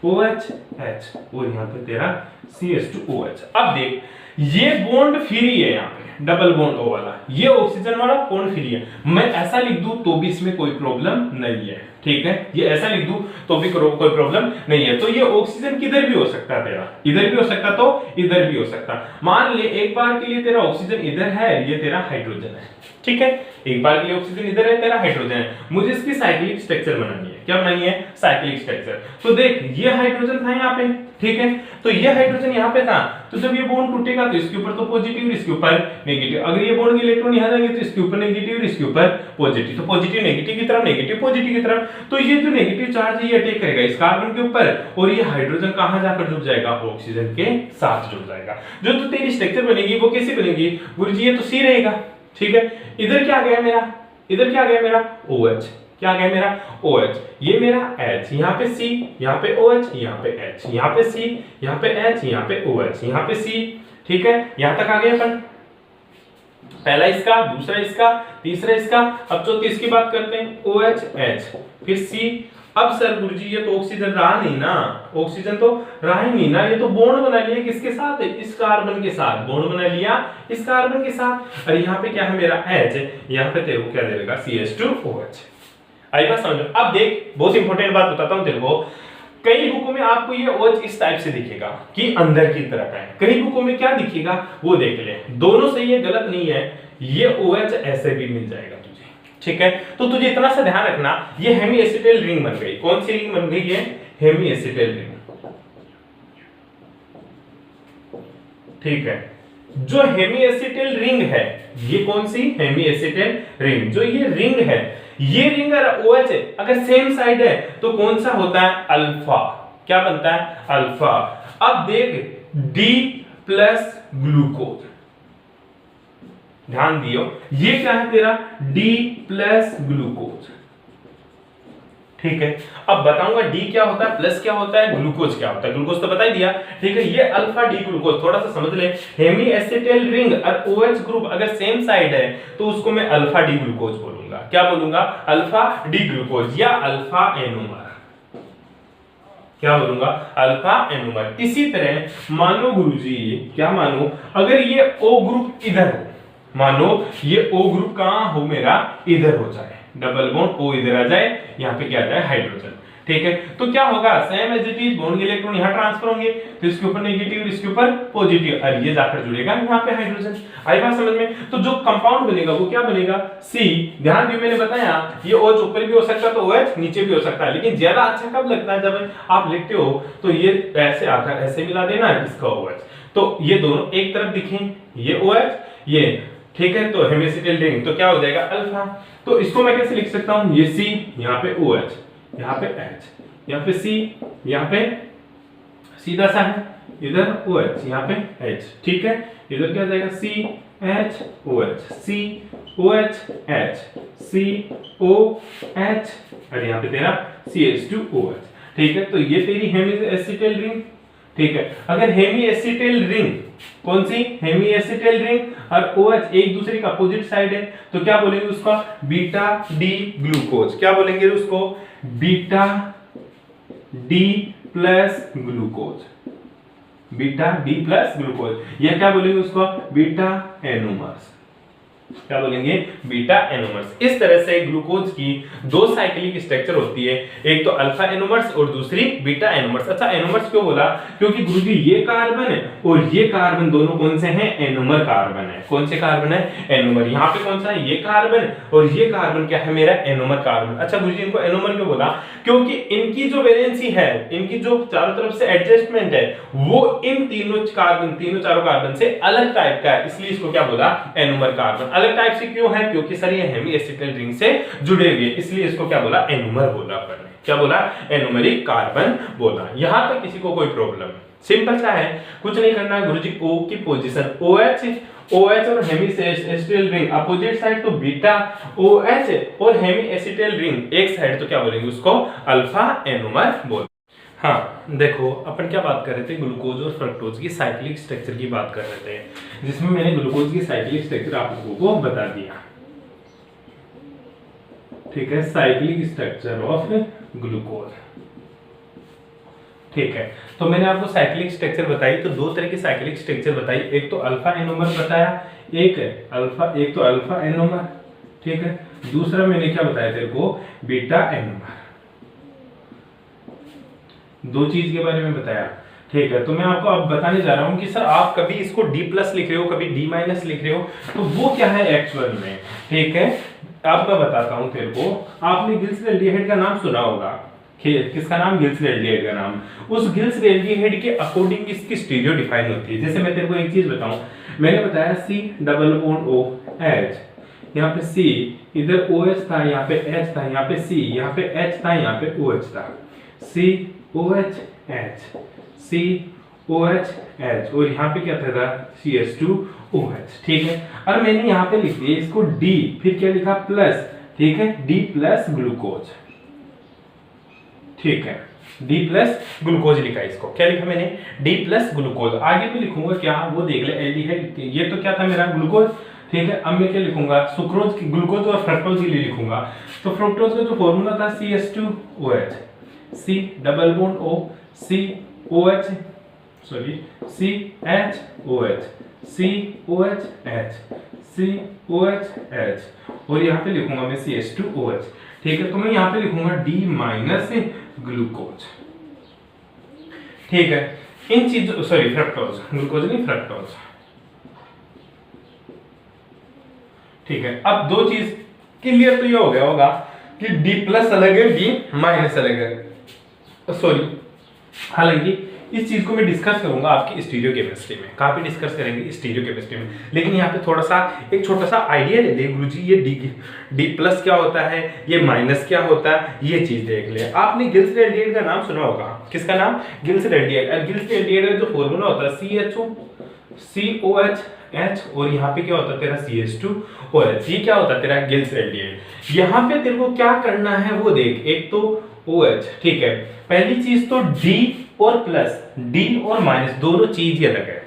OH H, और यहां पे तेरा CH2OH। अब देख, ये बॉन्ड फ्री है, यहाँ पे डबल बॉन्ड O वाला, ये ऑक्सीजन वाला बॉन्ड फ्री है। मैं ऐसा लिख दूं तो भी इसमें कोई प्रॉब्लम नहीं है। ठीक है, ये ऐसा लिख दूं तो भी कोई प्रॉब्लम नहीं है। तो ये ऑक्सीजन किधर भी हो सकता है तेरा, इधर भी हो सकता तो इधर भी हो सकता। मान ले एक बार के लिए तेरा ऑक्सीजन इधर है, ये तेरा हाइड्रोजन है। ठीक है, एक बार के लिए ऑक्सीजन इधर है, तेरा हाइड्रोजन है। मुझे इसकी साइक्लिक स्ट्रक्चर बनानी है। क्या बनानी है? Cyclic structure. तो देख, ये हाइड्रोजन था यहाँ पे, ठीक है, तो ये हाइड्रोजन यहाँ पे था, तो जब ये बॉन्ड टूटेगा तो इसके ऊपर तो पॉजिटिव, इसके ऊपर नेगेटिव। अगर ये बॉन्ड के इलेक्ट्रॉन यहाँ जाएंगे तो इसके ऊपर नेगेटिव, इसके ऊपर पॉजिटिव। तो पॉजिटिव नेगेटिव की तरफ, नेगेटिव पॉजिटिव की तरफ। तो ये जो नेगेटिव चार्ज है ये अटैक करेगा इस कार्बन के ऊपर, और ये हाइड्रोजन कहां जाकर जुड़ जाएगा? ऑक्सीजन के साथ जुड़ जाएगा। जो तो तेरी स्ट्रक्चर बनेगी वो कैसे बनेगी? गुरुजी ये तो C रहेगा। ठीक है, इधर क्या आ गया मेरा? इधर क्या आ गया मेरा? OH। क्या आ गया मेरा? OH। ये मेरा H, यहाँ पे C, यहाँ पे OH, यहाँ पे H, यहाँ पे C, यहाँ पे H, यहाँ पे OH, यहाँ पे C। ठीक है, यहां तक आ गए अपन। पहला इसका, दूसरा इसका, तीसरा इसका। अब चौथी इसकी बात करते हैं, OH H, फिर C। अब सर गुरुजी ये तो ऑक्सीजन रहा नहीं ना, ऑक्सीजन तो रहा ही नहीं ना, ये तो बॉन्ड बना लिया किसके साथ? इस कार्बन के साथ बॉन्ड बना लिया इस कार्बन के साथ। और यहाँ पे क्या है मेरा? H, यहाँ पे तेरे को क्या दे देगा? CH2OH। आई बात समझ? अब देख, बहुत इंपॉर्टेंट बात बताता हूँ तेरे को। कई बुकों में आपको ये OH इस टाइप से दिखेगा कि अंदर की तरफ है, कई बुकों में क्या दिखेगा वो देख ले। दोनों सही है, गलत नहीं है। ये OH ऐसे भी मिल जाएगा तुझे। ठीक है, तो तुझे इतना सा ध्यान रखना, ये हेमी एसिटाइल रिंग बन गई। कौन सी रिंग बन गई? ये हेमी एसिटाइल रिंग। ठीक है, जो हेमी एसिटाइल रिंग है, ये कौन सी? Hemy acetyl ring. जो ये रिंग है, ये रिंग और OH अगर सेम साइड है तो कौन सा होता है? अल्फा। क्या बनता है? अल्फा। अब देख, D+ ग्लूकोज, ध्यान दियो, ये क्या है तेरा D प्लस ग्लूकोज, ठीक है। अब बताऊंगा डी क्या होता है, प्लस क्या होता है, ग्लूकोज क्या होता है। ग्लूकोज तो बता ही दिया, ठीक है। ये अल्फा डी ग्लूकोज, थोड़ा सा समझ ले, हेमी एसिटाइल रिंग और OH ग्रुप अगर सेम साइड है तो उसको मैं अल्फा डी ग्लूकोज बोलूंगा। क्या बोलूंगा, अल्फा डी ग्लूकोज या अल्फा एनोमर, क्या बोलूंगा, अल्फा एनोमर। इसी तरह मानो गुरुजी, क्या मानो, अगर ये O ग्रुप इधर हो, मानो ये O ग्रुप कहां हो मेरा, इधर हो जाए, डबल बॉन्ड O इधर आ जाए, यहाँ पे क्या आ जाए, हाइड्रोजन, ठीक है। तो क्या होगा, same as it is, bond के इलेक्ट्रॉन यहाँ ट्रांसफर होंगे, तो इसके ऊपर नेगेटिव, इसके ऊपर पॉजिटिव, और ये जाकर जुड़ेगा यहाँ पे हाइड्रोजन। आई बात समझ में। तो जो कंपाउंड बनेगा वो क्या बनेगा, C। ध्यान दियो, मैंने बताया ये OH ऊपर भी हो सकता है तो OH नीचे भी हो सकता है, लेकिन ज्यादा अच्छा कब लगता है, जब आप लिखते हो तो ये ऐसे आकर ऐसे मिला देना इसका OH, तो ये दोनों एक तरफ दिखें, ये OH ये, ठीक है। तो हेमिसिटल रिंग तो क्या हो जाएगा, अल्फा। तो इसको मैं कैसे लिख सकता हूं, ये C, यहाँ पे OH, यहाँ पे H, यहाँ पे C, यहाँ पे सीधा सा है, इधर OH, यहाँ पे H, ठीक है। इधर क्या हो जाएगा, CHOH, COH, COH, और यहाँ पे तेरा CH2OH, ठीक है। तो ये तेरी हेमिसिटल रिंग, ठीक है। अगर हेमी एसिटाइल रिंग, कौन सी, हेमी एसिटाइल रिंग और OH एक दूसरे का अपोजिट साइड है, तो क्या बोलेंगे उसका, बीटा डी ग्लूकोज। क्या बोलेंगे उसको, beta D plus glucose, beta D plus glucose. या क्या बोलेंगे उसको, बीटा एनोमर्स। क्या बोलेंगे, बीटा एनोमर्स। इस तरह से ग्लूकोज की दो साइक्लिक स्ट्रक्चर होती है, एक तो अल्फा एनोमर्स और दूसरी बीटा एनोमर्स। अच्छा, एनोमर्स क्यों बोला, क्योंकि गुरुजी ये कार्बन है और ये कार्बन दोनों कौन से हैं, एनोमर कार्बन है। कौन से कार्बन है, एनोमर। यहाँ पे कौन सा है, ये कार्बन, और ये कार्बन क्या है मेरा, एनोमर कार्बन। अच्छा गुरुजी, इनको एनोमर क्यों बोला, क्योंकि इनकी जो वैलेंसी है, इनकी जो चारों तरफ से एडजस्टमेंट है, वो इन तीनों कार्बन, तीनों चारों कार्बन से अलग टाइप का है, इसलिए इसको क्या बोला, एनोमर कार्बन। अलग टाइप से क्यों है, क्योंकि सर ये हेमी एसिटाइल रिंग से जुड़े हुए, इसलिए इसको क्या बोला, एनोमर बोला अपन ने। क्या बोला, एनोमरिक कार्बन बोला। यहां तक किसी को कोई प्रॉब्लम, सिंपल सा है, कुछ नहीं करना है गुरुजी। O की पोजीशन, OH और hemi acetyl ring opposite side, तो बीटा OH और हेमी एसिटाइल रिंग एक साइड, तो क्या बोलेंगे उसको, अल्फा एनोमर बोल। हाँ देखो, अपन क्या बात कर रहे थे, ग्लूकोज और फ्रक्टोज की साइक्लिक स्ट्रक्चर की बात कर रहे थे, जिसमें मैंने ग्लूकोज की साइक्लिक स्ट्रक्चर आप लोगों को बता दिया, ठीक है। साइक्लिक स्ट्रक्चर ऑफ ग्लूकोज, ठीक है। तो मैंने आपको साइक्लिक स्ट्रक्चर बताई, तो दो तरह की साइक्लिक स्ट्रक्चर बताई, एक तो अल्फा एनोमर बताया, एक तो अल्फा एनोमर, ठीक है। दूसरा मैंने क्या बताया तेरे को, बीटा एनोमर। दो चीज के बारे में बताया, ठीक है। तो मैं आपको अब बताने जा रहा हूं कि सर आप कभी इसको D प्लस लिख रहे हो, कभी D माइनस लिख रहे हो, तो वो क्या है एक्चुअल में, ठीक है। अब मैं बताता हूं तेरे को, आपने गिल्स एल्डिहाइड का नाम सुना होगा, किसका नाम, गिल्स एल्डिहाइड का नाम। उस गिल्स एल्डिहाइड के अकॉर्डिंग इसकी स्टीरियो डिफाइन होती है। जैसे मैं तेरे को एक चीज बताऊं, मैंने बताया C डबल बॉन्ड OH, यहाँ पे C, इधर OH था, यहाँ पे H था, यहाँ पे C, यहाँ पे H था, यहाँ पे OH था, COH H, COH H, और यहाँ पे क्या था, CH2OH, ठीक है। और मैंने यहाँ पे लिख दिया इसको D, फिर क्या लिखा, प्लस, ठीक है, D प्लस ग्लूकोज, ठीक है। D प्लस ग्लूकोज लिखा, इसको क्या लिखा मैंने, D प्लस ग्लूकोज। आगे भी लिखूंगा क्या, वो देख ले, एल्डिहाइड, ये तो क्या था मेरा, ग्लूकोज, ठीक है। अब मैं क्या लिखूंगा, सुक्रोज, ग्लूकोज और फ्रक्टोज के लिए लिखूंगा। तो फ्रक्टोज का जो फॉर्मूला था CH2OH, C double bond O, COH, sorry CHOH, COH H, और यहाँ पे लिखूंगा मैं CH2OH, ठीक है। तो मैं यहाँ पे लिखूंगा D माइनस ग्लूकोज, ठीक है। इन चीजों, सॉरी फ्रक्टोज, ग्लूकोज नहीं फ्रक्टोज, ठीक है। अब दो चीज क्लियर तो ये हो गया होगा कि D प्लस अलग है, D माइनस अलग है, सॉरी। हालांकि इस चीज को मैं डिस्कस करूंगा आपकी स्टीरियो केमिस्ट्री में, कहाँ पे डिस्कस करेंगे, स्टीरियो केमिस्ट्री में। लेकिन यहाँ पे थोड़ा सा एक छोटा सा आइडिया ले ले गुरुजी, ये डी प्लस क्या होता है, ये माइनस क्या होता है, ये चीज देख ले। आपने गिल्स एल्डिहाइड का नाम सुना होगा, किसका नाम, गिल्स एल्डिहाइड। और गिल्स एल्डिहाइड का जो फॉर्मूला होता है CHO, COH H और यहाँ पे क्या होता है तेरा CH2OH। ये क्या होता है तेरा गिल्स एल्डिहाइड। यहाँ पे तेरे को क्या करना है वो देख, एक तो OH, ठीक है, पहली चीज तो D और प्लस, D और माइनस दोनों चीज ही अलग है,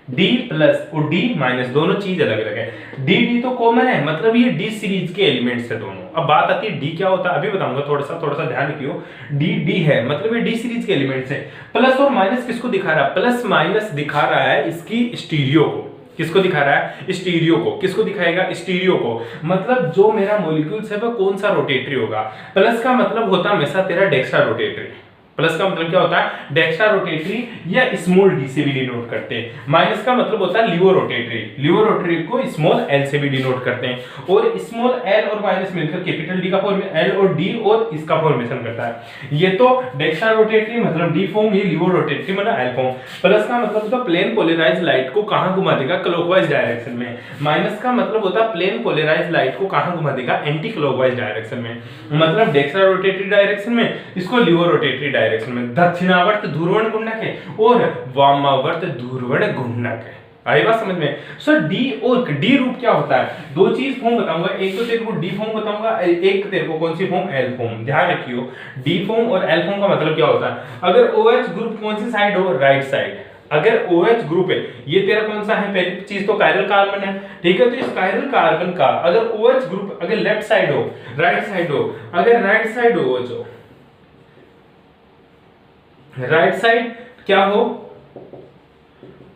D प्लस और D माइनस दोनों चीज अलग अलग है। D तो कॉमन है, मतलब ये D सीरीज के एलिमेंट्स है दोनों। अब बात आती है D क्या होता है, अभी बताऊंगा, थोड़ा सा ध्यान रखियो। D है मतलब ये D सीरीज के एलिमेंट्स है। प्लस और माइनस किसको दिखा रहा है, प्लस माइनस दिखा रहा है इसकी स्टीरियो को। किसको दिखा रहा है, स्टीरियो को। किसको दिखाएगा, स्टीरियो को। मतलब जो मेरा मॉलिक्यूल्स है वो कौन सा रोटेटरी होगा। प्लस का मतलब होता है हमेशा तेरा डेक्स्ट्रा रोटेटरी। प्लस का मतलब क्या होता है, डेक्स्ट्रा रोटेटरी या स्मॉल डी से भी डिनोट करते हैं। माइनस का मतलब होता है लिवो रोटेटरी, लिवो रोटेटरी को स्मॉल एल से भी डिनोट करते हैं। और स्मॉल एल और माइनस मिलकर कैपिटल डी का फॉर्मेशन, एल और डी और इसका फॉर्मेशन करता है। ये तो डेक्स्ट्रा रोटेटरी मतलब डी फॉर्म, ये लिवो रोटेटरी मतलब एल फॉर्म। प्लस का मतलब होता है प्लेन पोलराइज्ड लाइट को कहां घुमा देगा, क्लॉकवाइज डायरेक्शन में। माइनस का मतलब होता है प्लेन पोलराइज्ड लाइट को कहां घुमा देगा, एंटी क्लॉकवाइज डायरेक्शन में। मतलब डेक्स्ट्रा रोटेटरी डायरेक्शन में, इसको लिवो रोटेटरी डायरेक्शन में। दक्षिणावर्त ध्रुवण घूर्णक है और वामावर्त ध्रुवण घूर्णक है। आई बात समझ में। सो डी और डी रूप क्या होता है, दो चीज फॉर्म बताऊंगा, एक तो तेरे को डी फॉर्म बताऊंगा, एक तेरे को कौन सी फॉर्म, एल फॉर्म। ध्यान रखियो, डी फॉर्म और एल फॉर्म का मतलब क्या होता है। अगर OH ग्रुप कौन सी साइड हो, राइट साइड। अगर OH ग्रुप है, ये तेरा कौन सा है, पहली चीज तो कायरल कार्बन है, ठीक है। तो इस कायरल कार्बन का अगर OH ग्रुप अगर लेफ्ट साइड हो, राइट साइड हो, अगर राइट साइड हो OH हो, राइट साइड क्या हो,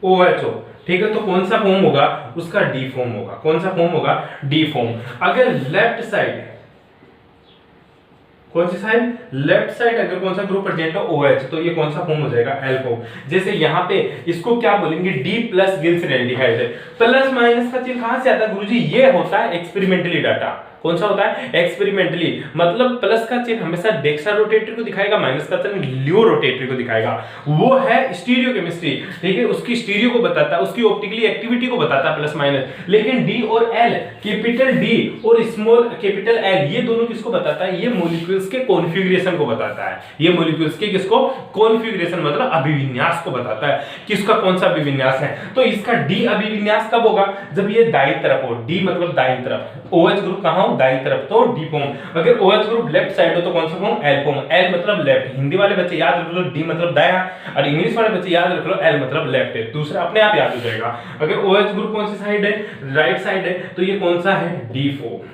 OH हो, ठीक है। तो कौन सा फॉर्म होगा, उसका डी फॉर्म होगा। कौन सा फॉर्म होगा, डी फॉर्म। अगर लेफ्ट साइड, कौन सी साइड, लेफ्ट साइड अगर कौन सा ग्रुप प्रेजेंट हो OH, तो ये कौन सा फॉर्म हो जाएगा, एल फॉर्म। जैसे यहाँ पे इसको क्या बोलेंगे, D प्लस गिल्स एल्डिहाइड है। प्लस माइनस का चिन्ह कहां से आता है गुरुजी, ये होता है एक्सपेरिमेंटली डाटा। कौन सा होता है, एक्सपेरिमेंटली। मतलब प्लस का चिन्ह हमेशा डेक्स्ट्रा रोटेटरी को दिखाएगा, माइनस का चिन्ह लियो रोटेटरी को दिखाएगा। वो है स्टीरियो केमिस्ट्री, ठीक है। उसकी स्टीरियो को बताता है, उसकी ऑप्टिकली एक्टिविटी को बताता है प्लस माइनस। लेकिन डी और एल, कैपिटल डी और स्मॉल कैपिटल एल, ये दोनों किसको बताता है, ये मॉलिक्यूल्स के कॉन्फ़िगरेशन को बताता है। ये मॉलिक्यूल्स के किसको, कॉन्फ़िगरेशन मतलब अभिविन्यास को बताता है, किसका कौन सा अभिविन्यास है। तो इसका डी अभिविन्यास कब होगा, जब ये दाईं तरफ हो। डी मतलब दाईं तरफ, OH ग्रुप कहां हो, दाईं तरफ, तो डी फॉर्म। अगर OH ग्रुप लेफ्ट साइड हो तो कौन सा फॉर्म, एल फॉर्म। एल मतलब लेफ्ट, हिंदी वाले बच्चे याद रख लो डी मतलब दायां, और इंग्लिश वाले बच्चे याद रख लो एल मतलब लेफ्ट है। दूसरा अपने आप याद हो जाएगा। अगर OH ग्रुप कौन सी साइड है, राइट साइड है, तो ये कौन सा है, डी फॉर्म।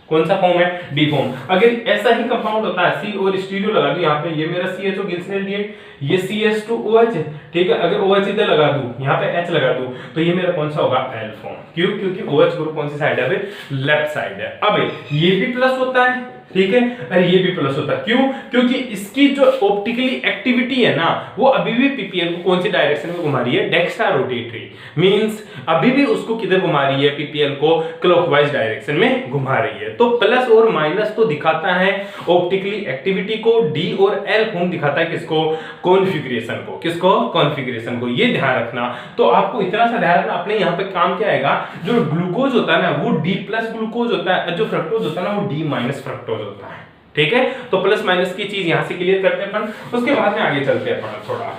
कौन सा फॉर्म है, डी फॉर्म। अगर ऐसा ही कंपाउंड होता है, सी और स्टीरियो लगा दूं, यहाँ पे ये मेरा CHO गिल्स एल्डिहाइड, ये CH2OH है, ठीक है। अगर OH इधर लगा दूं, यहाँ पे H लगा दूं, तो ये मेरा कौन सा होगा, एल फॉर्म। क्यों, क्योंकि OH ग्रुप कौन सी साइड है, लेफ्ट साइड है। अब ये भी प्लस होता है, ठीक है, और ये भी प्लस होता है। क्यों, क्योंकि इसकी जो ऑप्टिकली एक्टिविटी है ना, वो अभी भी PPL को कौन सी डायरेक्शन में घुमा रही है, डेक्स्ट्रा रोटेटरी। मींस अभी भी उसको किधर घुमा रही है, PPL को क्लॉकवाइज डायरेक्शन में घुमा रही है। तो प्लस और माइनस तो दिखाता है ऑप्टिकली एक्टिविटी को, डी और एल फॉर्म दिखाता है किसको, कॉन्फ़िगरेशन को। किसको, कॉन्फ़िगरेशन को। ये ध्यान रखना। तो आपको इतना सा ध्यान रखना, अपने यहाँ पे काम क्या आएगा, जो ग्लूकोज होता है ना वो D प्लस ग्लूकोज होता है, जो फ्रक्टोज होता है ना वो D माइनस फ्रक्टोज होता है, ठीक है। तो प्लस माइनस की चीज यहां से क्लियर करते हैं अपन, उसके बाद में आगे चलते हैं अपन थोड़ा,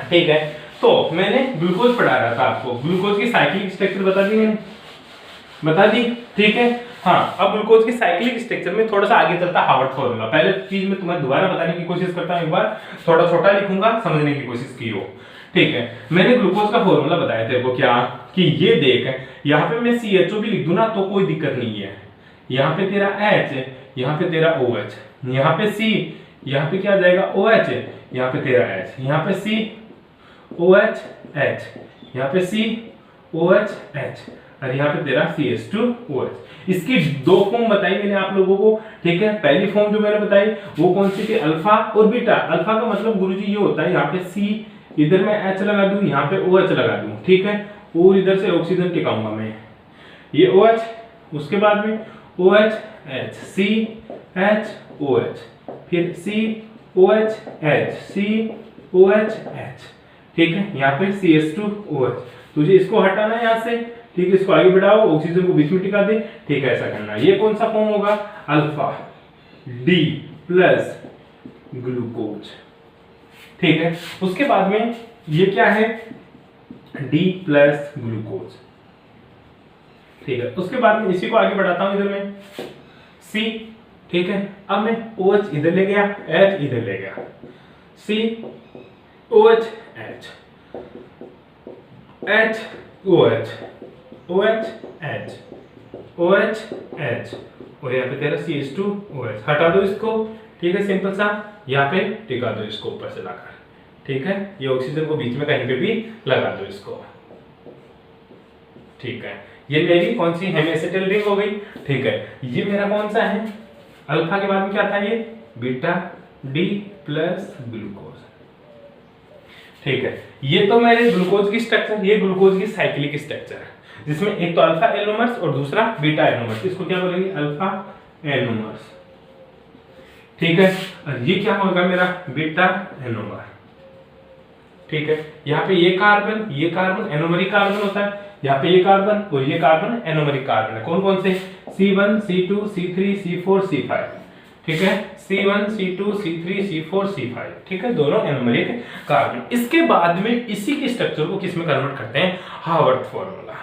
ठीक है। तो मैंने ग्लूकोज पढ़ा रहा था आपको, ग्लूकोज की साइक्लिक स्ट्रक्चर बता दी मैंने, बता दी, ठीक है। हाँ, अब ग्लूकोज की साइक्लिक स्ट्रक्चर में थोड़ा सा आगे चलता है हार्वर्ड फॉर्मूला। पहले चीज मैं तुम्हें दोबारा बताने की कोशिश करता हूं, एक बार थोड़ा छोटा लिखूंगा, समझने की कोशिश की हो, ठीक है। मैंने ग्लूकोज का फॉर्मूला बताया तेरे को क्या, कि ये देख, यहाँ पे मैं CHO भी लिख दूं ना तो कोई दिक्कत नहीं है। यहाँ पे तेरा H, यहाँ पे तेरा OH, यहाँ पे C, यहाँ पे क्या आ जाएगा OH, यहाँ पे तेरा H, यहाँ पे C OH H, यहाँ पे C OH H, और यहाँ पे तेरा CH2OH। इसकी दो फॉर्म बताई मैंने आप लोगों को, ठीक है। पहली फॉर्म जो मैंने बताई वो कौन सी थी, अल्फा और बीटा। अल्फा का मतलब गुरुजी ये होता है, यहाँ पे C, इधर मैं H लगा दूं, यहाँ पे OH लगा दूं, ठीक है। और इधर से ऑक्सीजन टिकाऊंगा मैं, ये OH, उसके बाद में OH H, C H OH, फिर C OH H, C OH H, ठीक है। यहाँ पे CH2OH। तुझे इसको हटाना है यहाँ से, ठीक है, इसको आगे बढ़ाओ, ऑक्सीजन को बीच में टिका दे, ठीक है, ऐसा करना। ये कौन सा फॉर्म होगा, अल्फा D प्लस ग्लूकोज, ठीक है। उसके बाद में ये क्या है, D प्लस ग्लूकोज। ठीक है, उसके बाद में इसी को आगे बढ़ाता हूं इधर में C। ठीक है, अब मैं OH इधर ले गया, H इधर ले गया, C OH H H OH OH H OH H और यहाँ पे तेरा CH2OH। हटा दो इसको। ठीक है, सिंपल सा, यहाँ पे टिका दो इसको ऊपर से लाकर। ठीक है, ये ऑक्सीजन को बीच में कहीं पे भी लगा दो इसको। ठीक है, ये मेरी कौन सी हेमिएसिटिल रिंग हो गई। ठीक है, ये मेरा कौन सा है, अल्फा के बाद में क्या था, ये बीटा D प्लस ग्लूकोज। ठीक है, ये तो मेरे ग्लूकोज की स्ट्रक्चर, ये ग्लूकोज की साइक्लिक स्ट्रक्चर है, जिसमें एक तो अल्फा एनोमर्स और दूसरा बीटा एनोमर्स। इसको क्या बोलेंगे, अल्फा एनोमर्स। ठीक है, और ये क्या होगा मेरा बीटा एनोमर। ठीक है, यहाँ पे ये कार्बन एनोमरिक कार्बन होता है, यहाँ पे ये कार्बन और ये कार्बन एनोमरिक कार्बन है। कौन कौन से, C1 C2 C3 C4 C5। ठीक है, C1 C2 C3 C4 C5। ठीक है, दोनों एनोमरिक कार्बन। इसके बाद में इसी के स्ट्रक्चर को किस में कन्वर्ट करते हैं, हार्वर्ड फॉर्मूला।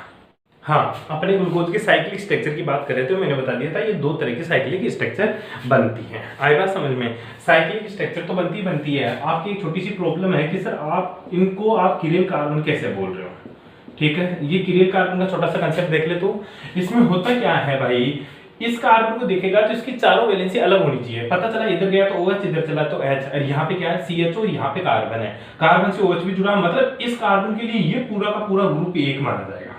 हाँ, अपने ग्लूकोज के साइक्लिक स्ट्रक्चर की बात कर रहे थे, मैंने बता दिया था ये दो तरह की साइक्लिक स्ट्रक्चर बनती हैं। आई बात समझ में, साइक्लिक स्ट्रक्चर तो बनती है। आपकी एक छोटी सी प्रॉब्लम है कि सर आप इनको आप किरिल कार्बन कैसे बोल रहे हो। ठीक है, ये किरिल कार्बन का छोटा सा कंसेप्ट देख ले। तो इसमें होता क्या है भाई, इस कार्बन को देखेगा तो इसकी चारों वैलेंसी अलग होनी चाहिए। पता चला इधर गया तो OH, इधर चला तो H, और यहाँ पे क्या है CH और यहाँ पे कार्बन है, कार्बन से OH भी जुड़ा, मतलब इस कार्बन के लिए ये पूरा का पूरा ग्रुप एक माना जाएगा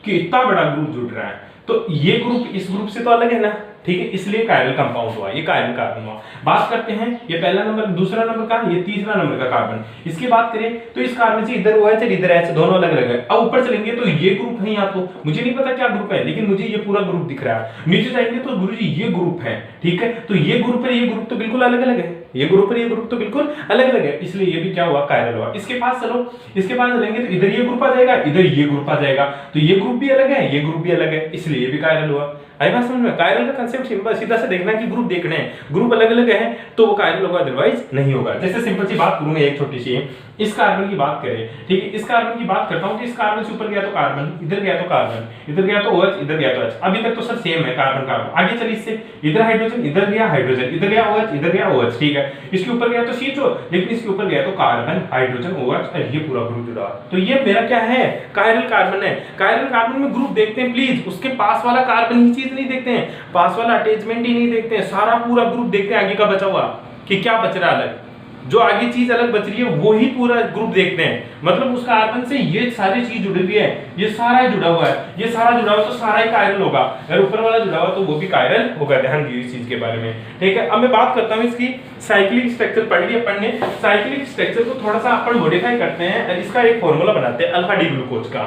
कि इतना बड़ा ग्रुप जुड़ रहा है। तो ये ग्रुप इस ग्रुप से तो अलग है ना। ठीक है, इसलिए कायरल कंपाउंड हुआ, ये कायरल कार्बन हुआ। बात करते हैं ये पहला नंबर, दूसरा नंबर का, ये तीसरा नंबर का कार्बन। इसकी बात करें तो इस कार्बन से इधर OH और इधर H दोनों अलग अलग है। अब ऊपर चलेंगे तो ये ग्रुप है, यहाँ तो मुझे नहीं पता क्या ग्रुप है, लेकिन मुझे ये पूरा ग्रुप दिख रहा है। नीचे जाएंगे तो गुरुजी ये ग्रुप है। ठीक है, तो ये ग्रुप है, ये ग्रुप तो बिल्कुल अलग अलग है, ये ग्रुप और ये ग्रुप तो बिल्कुल अलग अलग है, इसलिए ये भी क्या हुआ, कायरल हुआ। इसके पास चलो, इसके पास चलेंगे तो इधर ये ग्रुप आ जाएगा, इधर ये ग्रुप आ जाएगा, तो ये ग्रुप भी अलग है, ये ग्रुप भी अलग है, इसलिए ये भी कायरल हुआ। आई बात समझ में, कायरल का कांसेप्ट सिंपल सीधा से देखना कि ग्रुप देखने हैं, ग्रुप अलग अलग है तो वो कायरल होगा, अदरवाइज नहीं होगा। जैसे सिंपल सी बात करूंगा एक छोटी सी, इस कार्बन की बात करें। ठीक है, इस कार्बन की बात करता हूं कि इस कार्बन से ऊपर गया तो कार्बन, इधर गया तो कार्बन, इधर गया तो OH, इधर गया तो H। अभी तक तो सर सेम है कार्बन कार्बन। आगे चलिए इससे, इधर हाइड्रोजन, इधर गया हाइड्रोजन, इधर गया OH, इधर गया OH। ठीक है, इसके ऊपर गया तो C2, लेकिन इसके ऊपर गया तो कार्बन, हाइड्रोजन, OH, और ये पूरा ग्रुप जुड़ा। तो ये मेरा क्या है, कायरल कार्बन है। कायरल कार्बन में ग्रुप देखते हैं प्लीज, उसके पास वाला कार्बन ही चीज नहीं देखते हैं, पास वाला अटैचमेंट ही नहीं देखते हैं, सारा पूरा ग्रुप देखते हैं आगे का बचा हुआ कि क्या बच रहा है अलग, जो आगे चीज अलग बच रही है वो ही पूरा ग्रुप देखते हैं। मतलब उस कार्बन से ये सारी चीज जुड़ी हुई है, ये सारा जुड़ा हुआ है, ये सारा जुड़ा हुआ तो सारा ही कायरल होगा, अगर ऊपर वाला जुड़ा हुआ तो वो भी कायरल होगा। ध्यान दीजिए इस चीज के बारे में। ठीक है, अब मैं बात करता हूँ इसकी साइक्लिक स्ट्रक्चर। पढ़ लिया अपन ने, साइक्लिक स्ट्रक्चर को थोड़ा सा अपन मॉडिफाई करते हैं, इसका एक फॉर्मूला बनाते हैं अल्फा डी ग्लूकोज का।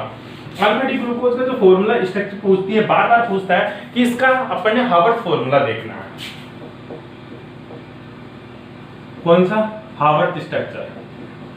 अल्फा डी ग्लूकोज का जो फॉर्मूला स्ट्रक्चर पूछती है, बार बार पूछता है कि इसका अपन ने हार्वर्ड फॉर्मूला देखना है। कौन सा, हार्वर्ड स्ट्रक्चर।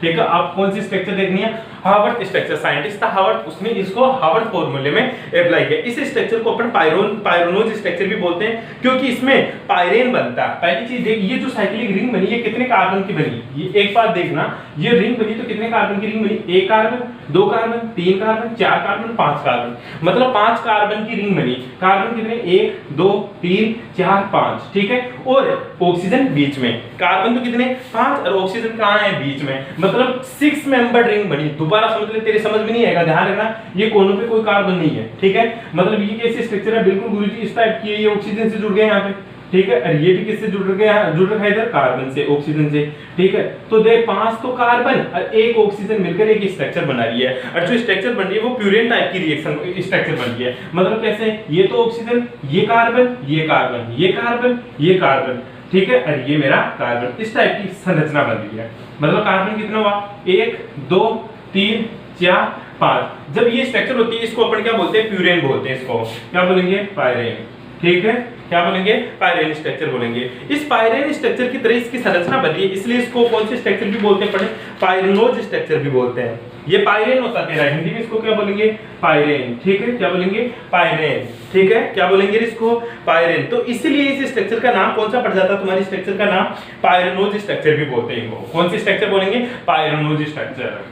ठीक है, आप कौन सी स्ट्रक्चर देखनी है, हार्वर्ड स्ट्रक्चर। साइंटिस्ट था हार्वर्ड, उसने इसको हार्वर्ड फॉर्मूले में अप्लाई किया। इस स्ट्रक्चर को अपन पायरोनोज स्ट्रक्चर भी बोलते हैं, क्योंकि इसमें पायरेन बनता है। पहली चीज देख, ये जो साइक्लिक रिंग बनी है कितने कार्बन की बनी, ये एक बार देखना, ये रिंग बनी तो कितने कार्बन की रिंग बनी, 1 carbon, 2 carbon, 3 carbon, 4 carbon, 5 carbon, मतलब 5 कार्बन की रिंग बनी। कार्बन कितने, 1 2 3 4 5। ठीक है, और ऑक्सीजन बीच में, कार्बन तो कितने 5 और ऑक्सीजन कहाँ है, बीच में, मतलब 6 मेंबर रिंग बनी। दोबारा समझ ले, तेरे समझ में नहीं आएगा, ध्यान रखना, ये कोनों पे कोई कार्बन नहीं है। ठीक है, मतलब ये कैसे स्ट्रक्चर है, बिल्कुल गुरुजी इस टाइप की है, ये ऑक्सीजन से जुड़ गए यहाँ पे। ठीक है, और ये भी किससे जुड़ रखा है इधर, कार्बन से, ऑक्सीजन से। ठीक है, तो देख 5 तो कार्बन और 1 ऑक्सीजन मिलकर एक स्ट्रक्चर बना रही है, और जो स्ट्रक्चर बन रही है वो प्यूरेन टाइप की रिएक्शन स्ट्रक्चर बन रही है। मतलब कैसे, ये तो ऑक्सीजन, ये कार्बन, ये कार्बन, ये कार्बन, ये कार्बन। ठीक है, और ये मेरा कार्बन, इस टाइप की संरचना बन रही है। मतलब कार्बन कितना हुआ, 1 2 3 4 5। जब ये स्ट्रक्चर होती है इसको अपन क्या बोलते हैं, प्यूरेन बोलते हैं, इसको क्या बोलेंगे, पायरेन। ठीक है, क्या बोलेंगे, पायरेन स्ट्रक्चर बोलेंगे। इस पायरेन स्ट्रक्चर की तरह इसकी संरचना बनी है, इसलिए इसको कौन से स्ट्रक्चर भी बोलते हैं, पढ़े, पायरेनोज स्ट्रक्चर भी बोलते हैं। ये पायरेन होता है, हिंदी में इसको क्या बोलेंगे, पायरेन। ठीक है, क्या बोलेंगे, पायरेन। ठीक है, क्या बोलेंगे इसको, पायरेन। तो इसलिए इस स्ट्रक्चर का नाम कौन सा पड़ जाता है, तुम्हारी स्ट्रक्चर का नाम पायरेनोज स्ट्रक्चर भी बोलते हैं। कौन सी स्ट्रक्चर बोलेंगे, पायरेनोज स्ट्रक्चर।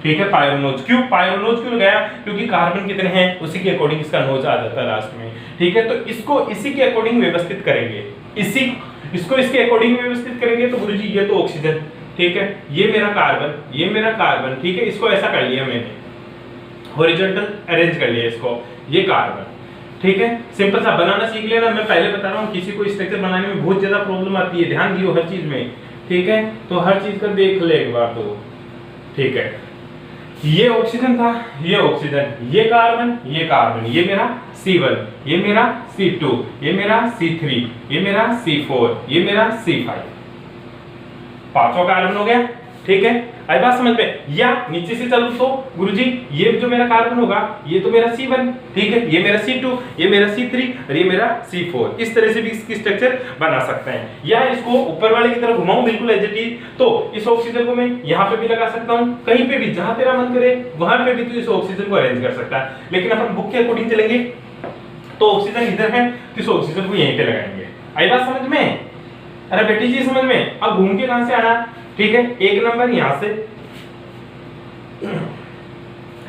ठीक है, पायरोनोज। क्यों पायरोनोज क्यों लगाया? क्योंकि कार्बन कितने हैं उसी के अकॉर्डिंग इसका नोज आ जाता है लास्ट में। ठीक है, तो इसको इसी के अकॉर्डिंग व्यवस्थित करेंगे, इसको इसके अकॉर्डिंग व्यवस्थित करेंगे। तो गुरुजी ये तो ऑक्सीजन, ठीक है, ये मेरा कार्बन, ये मेरा कार्बन, ठीक है, इसको ऐसा कर लिया मैंने, हॉरिजॉन्टल अरेंज कर लिया इसको, ये कार्बन, ठीक है। सिंपल सा बनाना सीख लेना। मैं पहले बता रहा हूँ किसी को स्ट्रक्चर बनाने में बहुत ज्यादा प्रॉब्लम आती है, ध्यान दियो हर चीज में, ठीक है। तो हर चीज का देख ले एक बार तो, ठीक है। ये ऑक्सीजन था, ये ऑक्सीजन, ये कार्बन, ये कार्बन, ये मेरा C1, ये मेरा C2, ये मेरा C3, ये मेरा C4, ये मेरा C5, पांचों कार्बन हो गया, ठीक है। आई बात समझ में? या नीचे से चलो तो गुरुजी ये जो मेरा कार्बन होगा ये तो मेरा C1, ठीक है, ये मेरा C2, ये मेरा C3 और ये मेरा C4। इस तरह से भी इसकी स्ट्रक्चर बना सकते हैं। या इसको ऊपर वाले की तरफ घुमाऊं बिल्कुल एज इट इज, तो इस ऑक्सीजन को मैं यहाँ पे भी लगा सकता हूँ, कहीं पे भी जहां तेरा मन करे वहां पे भी तू इस ऑक्सीजन को अरेंज कर सकता है। लेकिन अपन बुक के अकॉर्डिंग चलेंगे तो ऑक्सीजन इधर है तो इस ऑक्सीजन को यहीं पे लगाएंगे। आई बात समझ में? अरे बेटी जी समझ में? अब घूम के कहां से आना, ठीक है, एक नंबर यहां से,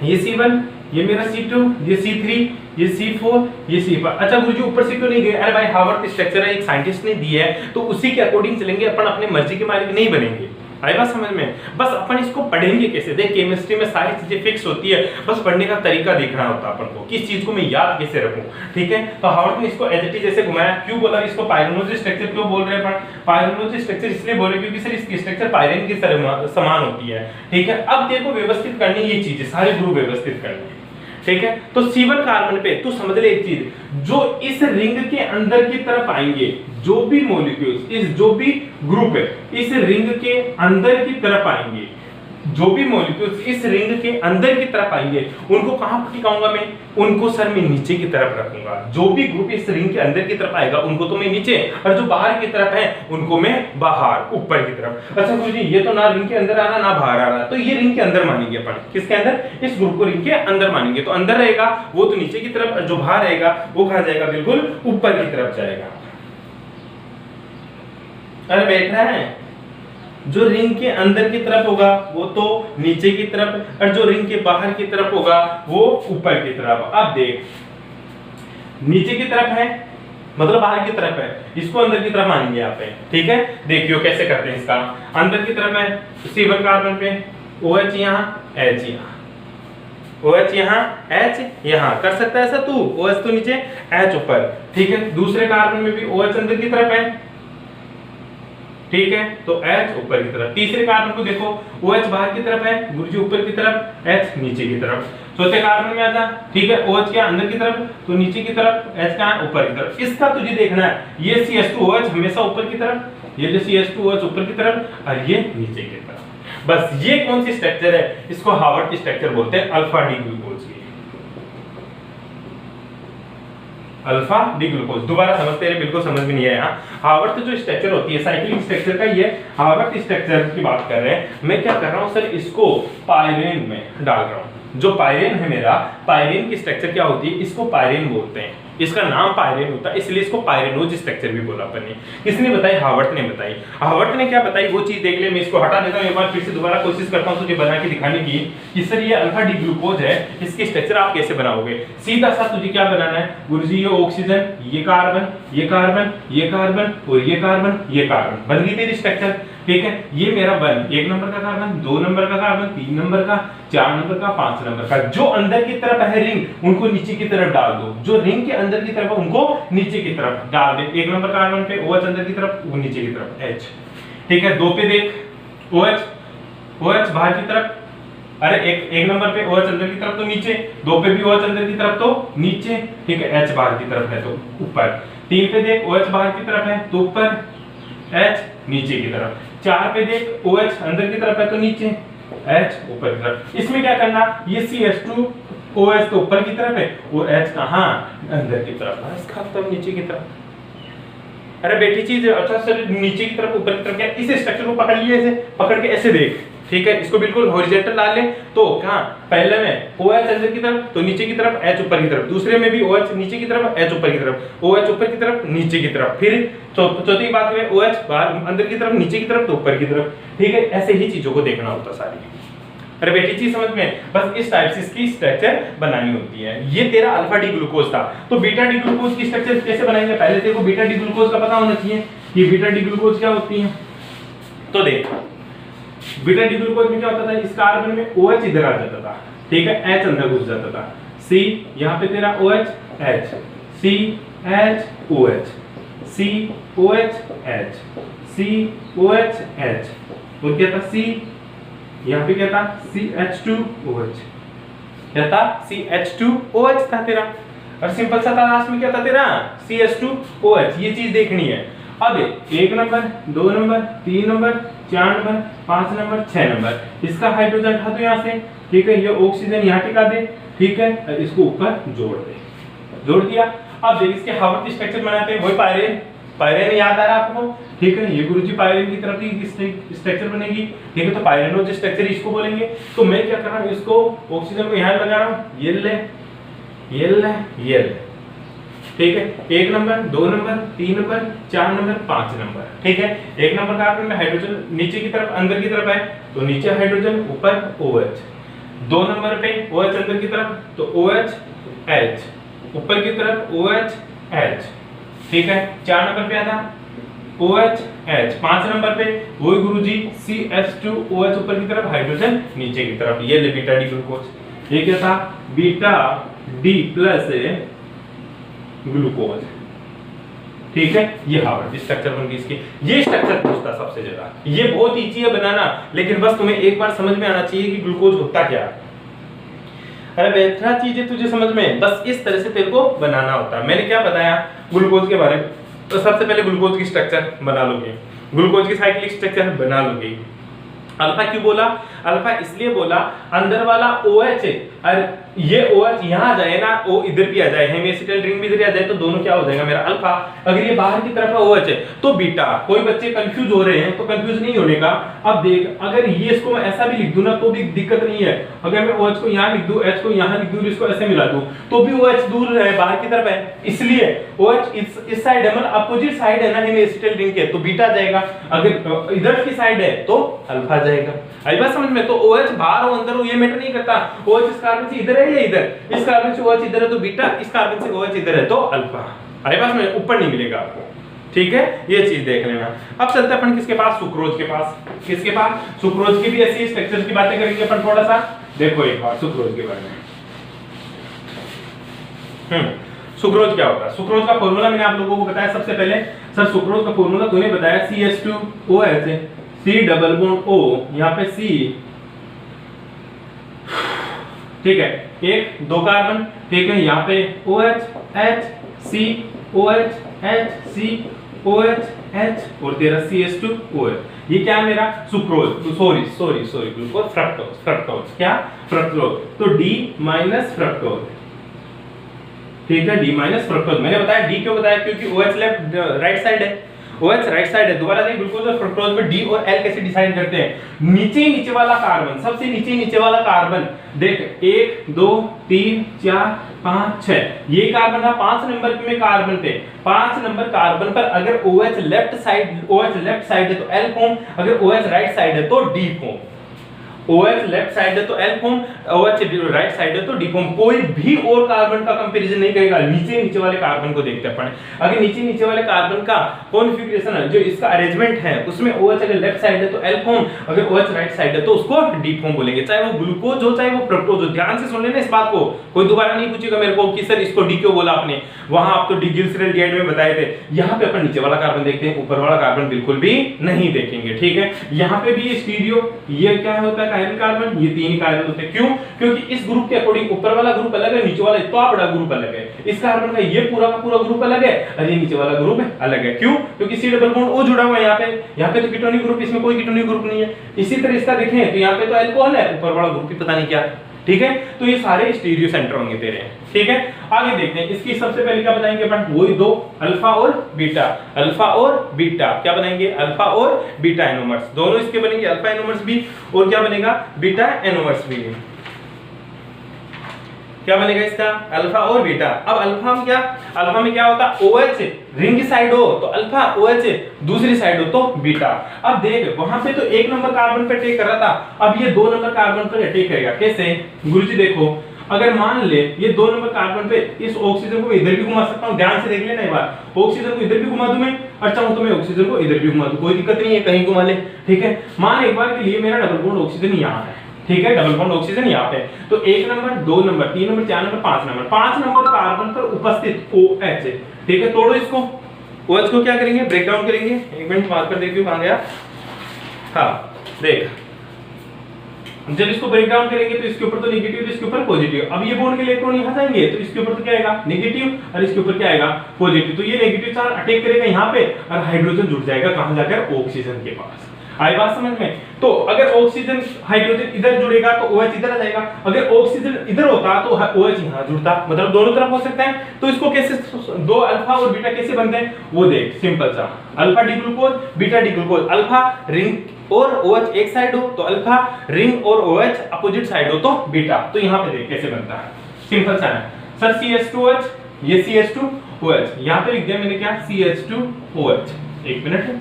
ये C1, ये मेरा C2, ये C3, ये C4, ये C5। अच्छा गुरुजी ऊपर से क्यों नहीं गए? अरे भाई हावर्थ स्ट्रक्चर है, एक साइंटिस्ट ने दी है तो उसी के अकॉर्डिंग चलेंगे, अपन अपने मर्जी के मालिक नहीं बनेंगे। आई बात समझ में? बस अपन इसको पढ़ेंगे कैसे? देख केमिस्ट्री में सारी चीजें फिक्स होती है, बस पढ़ने का तरीका देखना होता है अपन को, किस चीज को मैं याद कैसे रखूं, ठीक है। तो हावर्थ ने इसको एज इट इज जैसे घुमाया। क्यों बोला इसको पायरोनोज स्ट्रक्चर क्यों बोल रहे हैं? पायरोनोज स्ट्रक्चर इसलिए बोल रहे क्योंकि सर इसकी स्ट्रक्चर पायरेन की तरह समान होती है, ठीक है। अब देखो व्यवस्थित करनी ये चीजें सारे ग्रुप व्यवस्थित करनी, ठीक है। तो C1 कार्बन पे तू समझ ले एक चीज, जो इस रिंग के अंदर की तरफ आएंगे, जो भी मॉलिक्यूल्स, इस जो भी ग्रुप है इस रिंग के अंदर की तरफ आएंगे, जो भी मॉलिक्यूल्स इस रिंग के अंदर की तरफ आएंगे उनको कहां पर टिकाऊंगा मैं? उनको सर मैं नीचे की तरफ रखूंगा। जो भी ग्रुप इस रिंग के अंदर की तरफ आएगा उनको तो मैं नीचे, और जो बाहर की तरफ है उनको मैं बाहर ऊपर की तरफ। अच्छा गुरुजी ये तो ना रिंग के अंदर आ रहा ना बाहर आ रहा, तो ये रिंग के अंदर मानेंगे अपन। किसके अंदर? इस ग्रुप को रिंग के अंदर मानेंगे। तो अंदर रहेगा वो तो नीचे की तरफ, जो बाहर रहेगा वो कहां जाएगा? बिल्कुल ऊपर की तरफ जाएगा। अरे बैठ रहा है? जो रिंग के अंदर की तरफ होगा वो तो नीचे की तरफ, और जो रिंग के बाहर की तरफ होगा वो ऊपर की तरफ। अब देख नीचे की तरफ है मतलब बाहर की तरफ है, इसको अंदर की तरफ मानेंगे यहाँ पे, ठीक है। देखियो कैसे करते हैं इसका। अंदर की तरफ है C1 कार्बन पे OH यहाँ, H यहाँ, OH यहाँ, H यहाँ, कर सकता है ऐसा तू? OH तो नीचे H ऊपर, ठीक है। दूसरे कार्बन में भी OH अंदर की तरफ है, ठीक है, तो H ऊपर की तरफ। तीसरे कार्बन को देखो OH बाहर की तरफ है, गुरुजी ऊपर की तरफ, H नीचे की तरफ। चौथे कार्बन में आजा, ठीक है, OH क्या अंदर की तरफ तो नीचे की तरफ, H कहां? ऊपर की तरफ। इसका तुझे देखना है, ये CH2OH हमेशा ऊपर की तरफ, ये जो CH2OH ऊपर की तरफ और ये नीचे की तरफ। बस ये कौन सी स्ट्रक्चर है? इसको हावर्थ स्ट्रक्चर बोलते हैं, अल्फा डी ग्लूकोज की। Alpha D glucose. दोबारा समझते रहे, बिल्कुल समझ में नहीं आया। हावर्थ जो स्ट्रक्चर होती है साइक्लिक स्ट्रक्चर का, ये हावर्थ स्ट्रक्चर की बात कर रहे हैं। मैं क्या कर रहा हूं सर, इसको पायरेन में डाल रहा हूं। जो पायरेन है मेरा, पायरेन की स्ट्रक्चर क्या होती है? इसको पायरेन बोलते हैं, इसका नाम पायरेन होता है, इसलिए इसको पायरेनोज स्ट्रक्चर भी बोला अपन ने। किसने बताई? हावर्थ ने बताई। हावर्थ ने क्या बताई वो चीज देख ले। मैं इसको हटा देता हूं, एक बार फिर से दोबारा कोशिश करता हूं तुझे बना के दिखाने की कि सर ये अल्फा डी ग्लूकोज है, इसकी स्ट्रक्चर आप कैसे बनाओगे। सीधा सा तुझे क्या बनाना है गुरुजी? ये ऑक्सीजन, ये कार्बन, ये कार्बन, ये कार्बन और ये कार्बन, ये कार्बन, बन गई तेरी स्ट्रक्चर, ठीक है। ये मेरा बन 1 नंबर का कार्बन, 2 नंबर का कार्बन, 3 नंबर का, 4 नंबर का, 5 नंबर का। जो अंदर की तरफ है रिंग उनको नीचे की तरफ डाल दो, जो रिंग के अंदर की तरफ उनको नीचे की तरफ डाल दे। 1 नंबर कार्बन पे OH अंदर की तरफ, वो नीचे की तरफ H, ठीक है। 2 पे देख OH बाहर की तरफ, अरे एक नंबर पे OH अंदर की तरफ तो नीचे, 2 पे भी OH अंदर की तरफ तो नीचे, ठीक है। H बाहर की तरफ है तो ऊपर। 3 पे देख OH बाहर की तरफ है तो ऊपर, H नीचे की तरफ। 4 पे देख OH अंदर की तरफ है तो नीचे, H ऊपर की तरफ। इसमें क्या करना, ये CH2OH तो ऊपर की तरफ है और H कहां? अंदर की तरफ, बस खत्म, नीचे की तरफ। अरे बेटी चीज, अच्छा सर नीचे की तरफ ऊपर की तरफ क्या? इस स्ट्रक्चर को पकड़ लिए, ऐसे पकड़ के ऐसे देख, ठीक है। इसको बिल्कुल हॉरिजॉन्टल डाल ले तो कहां? पहले में OH अंदर की तरफ तो नीचे की तरफ, H ऊपर की तरफ। दूसरे में भी OH नीचे की तरफ, H ऊपर की तरफ, OH ऊपर की तरफ, नीचे की तरफ। फिर चौथी बात करें OH बाहर अंदर की तरफ, नीचे की तरफ तो ऊपर की तरफ, ठीक है। ऐसे ही चीजों को देखना होता सारी। अरे बेटी चीज समझ में, बस इस टाइप से इसकी स्ट्रक्चर बनानी होती है। ये तेरा अल्फा डी ग्लूकोज था, तो बीटा डी ग्लूकोज की स्ट्रक्चर कैसे बनाएंगे, पहले तेरे को बीटा डी ग्लूकोज का पता होना चाहिए कि बीटा डी ग्लूकोज क्या होती है। तो देख बीटा डी ग्लूकोज में क्या होता था, इस कार्बन में OH इधर आ जाता था, ठीक है, H अंदर घुस जाता था, C यहाँ पे तेरा OH H, C H OH, C OH H, C OH H, और क्या था C, यहाँ पे क्या था CH2OH, क्या था CH2OH था तेरा, और सिंपल सा था लास्ट में क्या था तेरा CH2OH। ये चीज देखनी है। अब 1 number 2 number 3 number 4 number 5 number 6 number, इसका हाइड्रोजन हटा दो यहाँ से, ठीक है, ये ऑक्सीजन यहाँ टिका दे, ठीक है, और इसको ऊपर जोड़ दे, जोड़ दिया। अब देख इसके हार्मोनिक स्ट्रक्चर बनाते हैं, वही पायरेन, पायरेन याद आ रहा है आपको, ठीक है, ये गुरुजी पायरेन की तरफ ही स्ट्रक्चर बनेगी, ठीक है, तो पायरेनो जो स्ट्रक्चर इसको बोलेंगे। तो मैं क्या कर रहा हूँ, इसको ऑक्सीजन को यहाँ लगा रहा हूँ, ये ले, ये ले, ये ले, ठीक है, 1 number 2 number 3 number 4 number 5 number, ठीक है। 1 नंबर कार्बन में हाइड्रोजन नीचे की तरफ अंदर की तरफ है, तो नीचे हाइड्रोजन ऊपर OH, 2 नंबर पे OH अंदर की तरफ, तो OH H, ऊपर की तरफ OH H, ठीक है। 4 नंबर पे आता OH H, 5 नंबर पे वही गुरुजी CH2OH ऊपर की तरफ, हाइड्रोजन नीचे की तरफ, ये ले बीटा डी ग्लूकोज। ये क्या था, बीटा डी प्लस ग्लूकोज, ठीक है। ये हार्ड स्ट्रक्चर बन गई इसकी, ये स्ट्रक्चर पूछता सबसे ज्यादा, ये बहुत इजी है बनाना, लेकिन बस तुम्हें एक बार समझ में आना चाहिए कि ग्लूकोज होता क्या है। अरे बेहतरा चीजें तुझे समझ में, बस इस तरह से तेरे को बनाना होता है। मैंने क्या बताया ग्लूकोज के बारे में, तो सबसे पहले ग्लूकोज की स्ट्रक्चर बना लोगे, ग्लूकोज की साइक्लिक स्ट्रक्चर बना लोगे। अल्फा क्यों बोला, अल्फा इसलिए बोला, अंदर वाला OH है, और ये OH यहाँ आ जाए ना, O इधर भी आ जाए, हेमिएसिटाइल रिंग भी इधर आ जाए, तो दोनों क्या हो जाएगा मेरा अल्फा। अगर ये बाहर की तरफ OH है तो बीटा। कोई बच्चे कंफ्यूज हो रहे हैं, तो कंफ्यूज नहीं होने का। अब देख, अगर ये इसको मैं ऐसा भी लिख दूं ना तो भी दिक्कत नहीं है। अगर मैं OH को यहाँ लिख दूं, H को यहाँ लिख दूं, इसको ऐसे मिला दूं, तो भी OH दूर है, बाहर की तरफ है, इसलिए OH इस साइड है, मतलब अपोजिट साइड है ना हेमिएसिटाइल रिंग के, तो बीटा जाएगा। अगर इधर की साइड है तो अल्फा जाएगा। आई बात समझ में। तो OH बाहर हो अंदर हो ये मैटर नहीं करता, OH इस कार्बन से इधर है या इधर, इस कार्बन से OH इधर है तो बीटा, इस कार्बन से OH इधर है तो अल्फा। आई बात समझ में, ऊपर नहीं मिलेगा आपको, ठीक है, ये चीज देख लेना। अब चलते अपन किसके पास, सुक्रोज के पास। किसके पास, सुक्रोज की भी ऐसी स्ट्रक्चर की बातें करेंगे अपन थोड़ा सा। देखो एक बार सुक्रोज के बारे में। सुक्रोज क्या होता है, सुक्रोज का फॉर्मूला मैंने आप लोगों को बताया सबसे पहले। सर सुक्रोज का फॉर्मूला तूने बताया CH2OH, C double bond O, यहाँ पे C, ठीक है, 1 2 कार्बन, ठीक है, यहाँ पे OH H C OH H C OH H और तेरा CH2OH। ये क्या है मेरा सुक्रोज, सॉरी ग्लूकोज, फ्रक्टोज, क्या फ्रक्टोज, तो D माइनस फ्रक्टोज, ठीक है, D माइनस फ्रक्टोज। मैंने बताया D क्यों बताया, क्योंकि OH लेफ्ट राइट साइड है, OH राइट साइड है। दोबारा देख ग्लूकोज और फ्रक्टोज में D और L कैसे डिसाइड करते हैं। नीचे वाला कार्बन, सबसे नीचे वाला कार्बन देख, 1 2 3 4 5 6, ये कार्बन था 5 नंबर में कार्बन पे। 5 नंबर कार्बन पर अगर OH लेफ्ट साइड है तो L फॉर्म, अगर OH राइट साइड है तो D form. OH left side है तो L form, OH right side है तो D फॉर्म। कोई भी और कार्बन का कंपैरिजन नहीं करेगा, नीचे वाले कार्बन को देखते हैं। अगर नीचे वाले कार्बन का कॉन्फ़िगरेशन है, जो इसका अरेंजमेंट है, उसमें OH अगर लेफ्ट साइड है तो L फॉर्म, अगर OH राइट साइड है तो उसको D फॉर्म बोलेंगे, चाहे वो ग्लूकोज हो चाहे वो फ्रक्टोज हो। ध्यान से सुन लेना इस बात को, कोई दोबारा नहीं पूछेगा मेरे को कि सर इसको D क्यों बोला आपने, वहां आप तो डिग्लिसरॉल में बताए थे। यहाँ पे अपन नीचे वाला कार्बन देखते हैं, ऊपर वाला कार्बन बिल्कुल भी नहीं देखेंगे, ठीक है। यहाँ पे भी स्टीरियो, ये क्या होता है कायरल कार्बन, ये 3 कार्बन होते हैं। क्यों, क्योंकि इस ग्रुप के अकॉर्डिंग ऊपर वाला ग्रुप अलग है, नीचे वाला इतना बड़ा ग्रुप अलग है। इस कार्बन का ये पूरा का पूरा ग्रुप अलग है और ये नीचे वाला ग्रुप अलग है। क्यों, क्योंकि C डबल बॉन्ड O जुड़ा हुआ है यहाँ पे तो कीटोनिक ग्रुप, इसमें कोई कीटोनिक ग्रुप नहीं है। इसी तरह इसका देखें तो यहाँ पे तो अल्कोहल है, ऊपर वाला ग्रुप भी पता नहीं क्या है, ठीक है। तो ये सारे स्टीरियो सेंटर होंगे तेरे, ठीक है। आगे देखते हैं, इसकी सबसे पहले क्या बताएंगे अपन, वही 2 अल्फा और बीटा, अल्फा और बीटा क्या बनाएंगे, अल्फा और बीटा एनोमर्स, दोनों इसके बनेंगे, अल्फा एनोमर्स भी और क्या बनेगा बीटा एनोमर्स भी। क्या बनेगा इसका अल्फा और बीटा। अब अल्फा में क्या होता है OH रिंग की साइड हो तो अल्फा, OH दूसरी साइड हो तो बीटा। अब देख वहां पे तो 1 नंबर कार्बन पे अटैक कर रहा था, अब ये 2 नंबर कार्बन पर अटैक करेगा। कैसे गुरुजी देखो, अगर मान ले ये 2 नंबर कार्बन पे इस ऑक्सीजन को इधर भी घुमा सकता हूं, ध्यान से देख लेना एक बार, ऑक्सीजन को इधर भी घुमा दूं मैं, और चाहूं तो मैं ऑक्सीजन को इधर भी घुमा दूं, कोई दिक्कत नहीं है, कहीं घुमा ले, ठीक है। मान एक बार के लिए मेरा डबल बॉन्ड ऑक्सीजन यहां है, ठीक है, डबल बॉन्ड ऑक्सीजन यहाँ पे, तो 1 number 2 number 3 number 4 number 5 number carbon पर उपस्थित OH, ठीक है। तोड़ो इसको, OH को क्या करेंगे ब्रेक डाउन करेंगे। 1 मिनट मार्कर देखियो कहां गया, हाँ देख, जब इसको ब्रेक डाउन करेंगे तो इसके ऊपर तो नेगेटिव, तो इसके ऊपर पॉजिटिव। अब ये बॉन्ड के इलेक्ट्रॉन यहां जाएंगे तो इसके ऊपर तो क्या आएगा नेगेटिव, और इसके ऊपर क्या आएगा पॉजिटिव। तो ये नेगेटिव चार्ज अटैक करेगा यहाँ पे और हाइड्रोजन जुड़ जाएगा कहां जाकर ऑक्सीजन के पास। आई बात समझ में। तो अगर ऑक्सीजन हाइड्रोजन इधर जुड़ेगा तो OH इधर आ जाएगा, अगर ऑक्सीजन इधर होता तो OH यहां जुड़ता, मतलब दोनों तरफ हो सकता है। तो इसको कैसे, 2 अल्फा और बीटा कैसे बनते हैं वो देख, सिंपल सा, alpha D glucose beta D glucose, alpha ring और OH एक साइड हो तो अल्फा, रिंग और OH अपोजिट साइड हो तो बीटा। तो यहां पे देख कैसे बनता है, सिंपल सा है सर, CH2OH, ये CH2OH, यहां पे लिख दिया मैंने क्या CH2OH। 1 मिनट,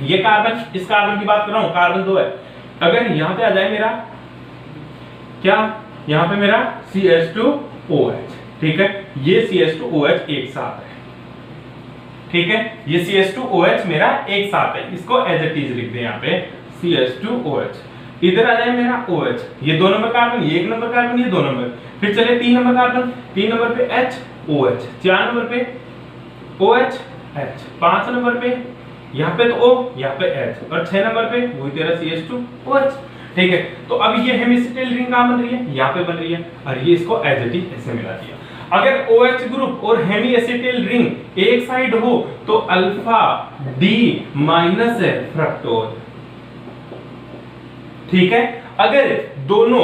ये कार्बन, इस कार्बन की बात कर रहा हूं, कार्बन 2 है। अगर यहां पे आ जाए मेरा क्या, यहां पे मेरा CH2OH, ठीक है, ये CH2OH एक साथ है, ठीक है, ये CH2OH मेरा एक साथ है, इसको एज इट इज लिख दे यहां पे CH2OH। इधर आ जाए मेरा OH, ये 2 नंबर कार्बन, ये 1 नंबर कार्बन, ये 2 नंबर, फिर चले 3 नंबर कार्बन, 3 नंबर पे HOH, 4 नंबर पे OH H, 5 नंबर पे यहाँ पे तो O, यहाँ पे H, और 6 नंबर पे वही तेरा CH2OH, ठीक है। तो अब ये हेमिसिटिल रिंग कहाँ बन रही है, यहाँ पे बन रही है, और ये इसको एज इट इज ऐसे मिला दिया। अगर OH ग्रुप और हेमिएसिटिल रिंग एक साइड हो तो अल्फा D माइनस है फ्रक्टोज, ठीक है। अगर दोनों,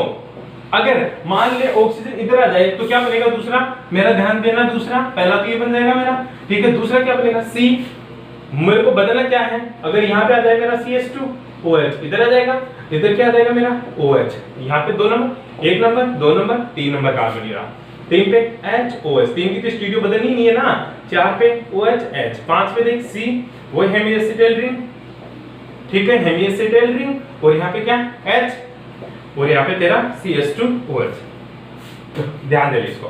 अगर मान ले ऑक्सीजन इधर आ जाए तो क्या बनेगा दूसरा, मेरा ध्यान देना, दूसरा, पहला तो ये बन जाएगा मेरा, ठीक है, दूसरा क्या बनेगा C, मेरे को बदलना क्या है, अगर यहाँ पे आ जाए मेरा CH2OH, इधर आ जाएगा, इधर क्या आ जाएगा मेरा OH, यहाँ पे 2 number, 1 number 2 number 3 number carbon रहा, 3 पे HOH, 3 की तो स्टीरियो बदलनी नहीं है ना, 4 पे OH H, 5 पे देख C, वो हेमिएसिटिल रिंग, ठीक है, हेमिएसिटिल रिंग, और यहाँ पे क्या H, और यहाँ पे तेरा CH2OH, ध्यान दे इसको,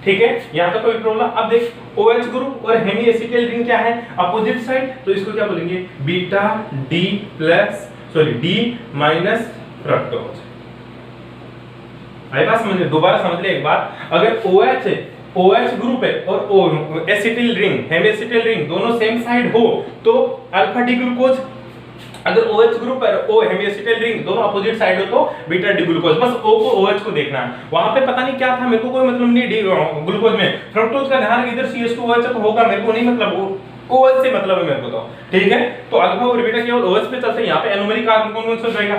ठीक है, यहाँ तक कोई प्रॉब्लम। अब देख OH ग्रुप और हेमिएसिटिल रिंग क्या है अपोजिट साइड, तो इसको क्या बोलेंगे बीटा D plus, sorry D minus fructose. आई बात समझ में, दोबारा समझ ले एक बात, अगर OH ग्रुप है और एसिटिल रिंग हेमिएसिटिल रिंग दोनों सेम साइड हो तो अल्फा डी ग्लूकोज, अगर OH ग्रुप और O हेमिएसिटिल रिंग दोनों अपोजिट साइड हो तो बीटा डी ग्लूकोज। बस O को OH को देखना है, वहां पे पता नहीं क्या था, मेरे को कोई मतलब नहीं डी ग्लूकोज में, फ्रक्टोज का ध्यान इधर CH2OH तो होगा, मेरे को नहीं मतलब OH से मतलब है मेरे को, तो ठीक है। तो अल्फा और बीटा केवल OH पे चलते हैं। यहाँ पे एनोमेरिक कार्बन कौन कौन सा जाएगा,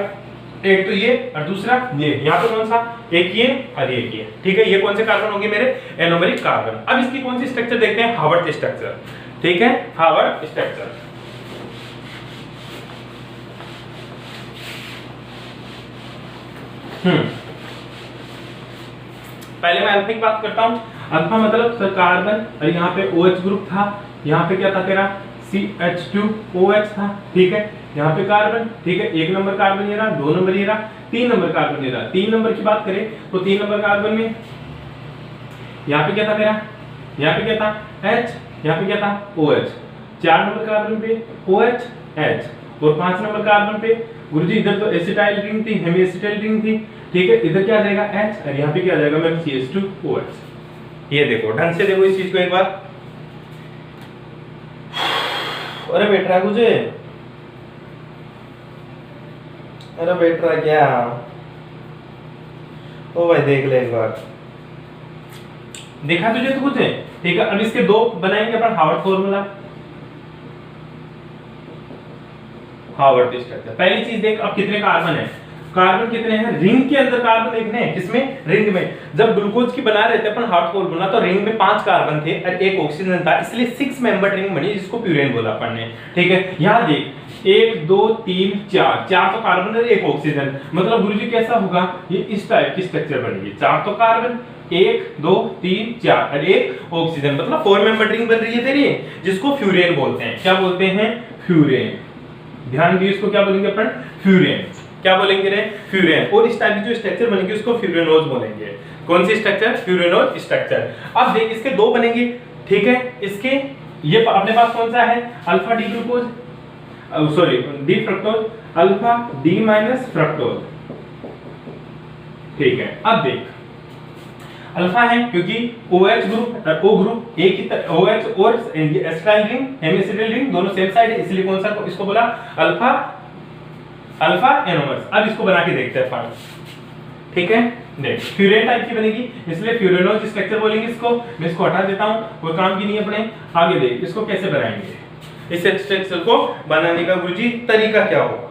एक तो ये और दूसरा ये, यहाँ पे कौन सा, एक ये और एक ये, ठीक है, ये कौन से कार्बन होंगे मेरे एनोमेरिक कार्बन। अब इसकी कौन सी स्ट्रक्चर देखते हैं, हार्वर्ड स्ट्रक्चर, ठीक है, हार्वर्ड स्ट्रक्चर। पहले मैं अल्फा की बात करता हूं। अल्फा मतलब सर कार्बन, और यहाँ पे OH ग्रुप था, यहाँ पे क्या था तेरा CH2OH था, ठीक है, यहाँ पे कार्बन, ठीक है, 1 नंबर कार्बन ये रहा, 2 नंबर ये रहा, 3 नंबर कार्बन ये रहा। 3 नंबर की बात करें तो 3 नंबर कार्बन में यहाँ पे क्या था मेरा, यहाँ पे क्या था H, यहाँ पे क्या था OH, 4 नंबर कार्बन पे OH H, और 5 नंबर कार्बन पे गुरुजी इधर तो एसिटाइल रिंग थी, हेमिएसिटाइल रिंग थी, ठीक है, इधर क्या आ जाएगा H, और यहाँ पे क्या आ जाएगा मेरा CH2OH। ये देखो ढंग से देखो इस चीज को एक बार, अरे बैठ रहा है मुझे, अरे बैठ रहा क्या, ओ भाई देख ले एक बार, देखा तुझे तो कुछ है, ठीक है। अब इसके 2 बनाएंगे अपन हार्वर्ड फॉर्मूला, हार्वर्ड स्ट्रक्चर। पहली चीज देख अब कितने कार्बन है, कार्बन कितने हैं, रिंग के अंदर कार्बन देखने हैं, किसमें, रिंग में। जब ग्लूकोज की बना रहे थे अपन हार्ट फॉर्मूला, तो रिंग में 5 कार्बन थे और 1 ऑक्सीजन था, इसलिए 6 मेंबर रिंग बनी जिसको प्यूरेन बोला अपन ने। ठीक है, यहां देख 1 2 3 4, 4 तो कार्बन और 1 ऑक्सीजन, मतलब गुरुजी कैसा होगा, ये इस टाइप की स्ट्रक्चर बनेगी। 4 तो कार्बन, 1 2 3 4 और 1 ऑक्सीजन, मतलब 4 मेंबर रिंग बन रही है तेरी, जिसको फ्यूरेन बोलते हैं। क्या बोलते हैं, फ्यूरेन। ध्यान दिए, इसको क्या बोलेंगे अपन, फ्यूरेन। क्या बोलेंगे रे, फ्यूरेन। और इस टाइप की जो स्ट्रक्चर बनेगी उसको फ्यूरेनोज बोलेंगे। कौन सी स्ट्रक्चर, फ्यूरेनोज स्ट्रक्चर। अब देख इसके 2 बनेंगे। ठीक है, इसके ये अपने पास कौन सा है, alpha D glucose, sorry D fructose, alpha D minus fructose. ठीक है, अब देख अल्फा है क्योंकि OH ग्रुप और O ग्रुप एक ही तरह, OH और एसिटाइल रिंग, हेमिसिटाइल रिंग दोनों सेम साइड है, इसलिए कौन सा इसको बोला, अल्फा, अल्फा एनोमर्स। अब इसको बना के देखते हैं फाइल। ठीक है, देख फ्यूरेन टाइप की बनेगी, इसलिए फ्यूरेनोज स्ट्रक्चर बोलेंगे इसको। मैं इसको हटा देता हूं, कोई काम की नहीं अपने। आगे देख इसको कैसे बनाएंगे, इस स्ट्रक्चर को बनाने का गुरुजी तरीका क्या होगा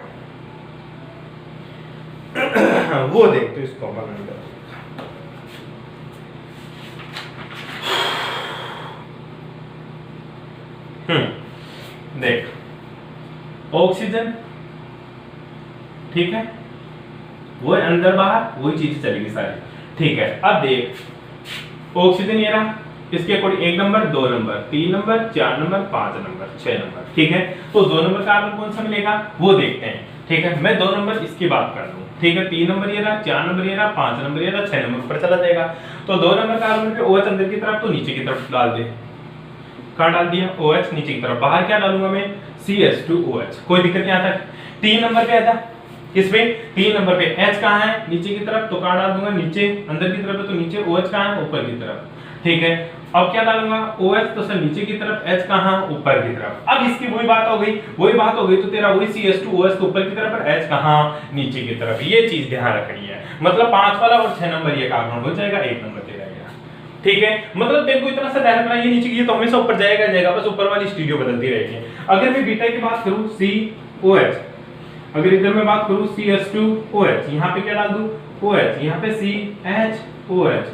वो देख। तो इसको बनाने का देख ऑक्सीजन, ठीक है, वो अंदर बाहर वही चीज चलेगी सारी। ठीक है, अब देख ऑक्सीजन ये रहा, इसके according 1 number 2 number 3 number 4 number 5 number 6 number. ठीक है, तो 2 नंबर कार्बन कौन सा मिलेगा वो देखते हैं। ठीक है, मैं 2 नंबर इसकी बात कर लूं। ठीक है, 3 नंबर ये रहा, 4 नंबर ये रहा, 5 नंबर ये रहा, 6 नंबर ऊपर चला जाएगा। तो 2 नंबर कार्बन पे OH अंदर की तरफ तो नीचे की तरफ डाल दे। कहां डाल दिया, OH नीचे की तरफ। बाहर क्या डालूंगा मैं, CH2OH। कोई दिक्कत नहीं आता। 3 नंबर पे आजा, किसमें, 3 नंबर पे H कहां है, नीचे की तरफ, तो कहां डाल दूंगा, नीचे, अंदर की तरफ है तो नीचे, OH कहां है, ऊपर की तरफ। ठीक है, अब क्या डालूंगा, OH तो सर नीचे की तरफ, H कहां, ऊपर की तरफ। अब इसकी वही बात हो गई, तो तेरा वही CH2OH तो ऊपर की तरफ और H कहां, नीचे की तरफ। ये चीज ध्यान रखनी है, मतलब 5 वाला और 6 नंबर ये कार्बन हो जाएगा, 1 नंबर तेरा। ठीक है, मतलब तेरे को इतना सा ध्यान रखना, ये नीचे की ये तो हमेशा ऊपर जाएगा, बस ऊपर वाली स्टीरियो बदलती रहेगी। अगर मैं बीटा की बात करूं COH, अगर इधर मैं बात करूं CH2OH, यहां पे क्या डाल दूं, OH, यहां पे CHOH,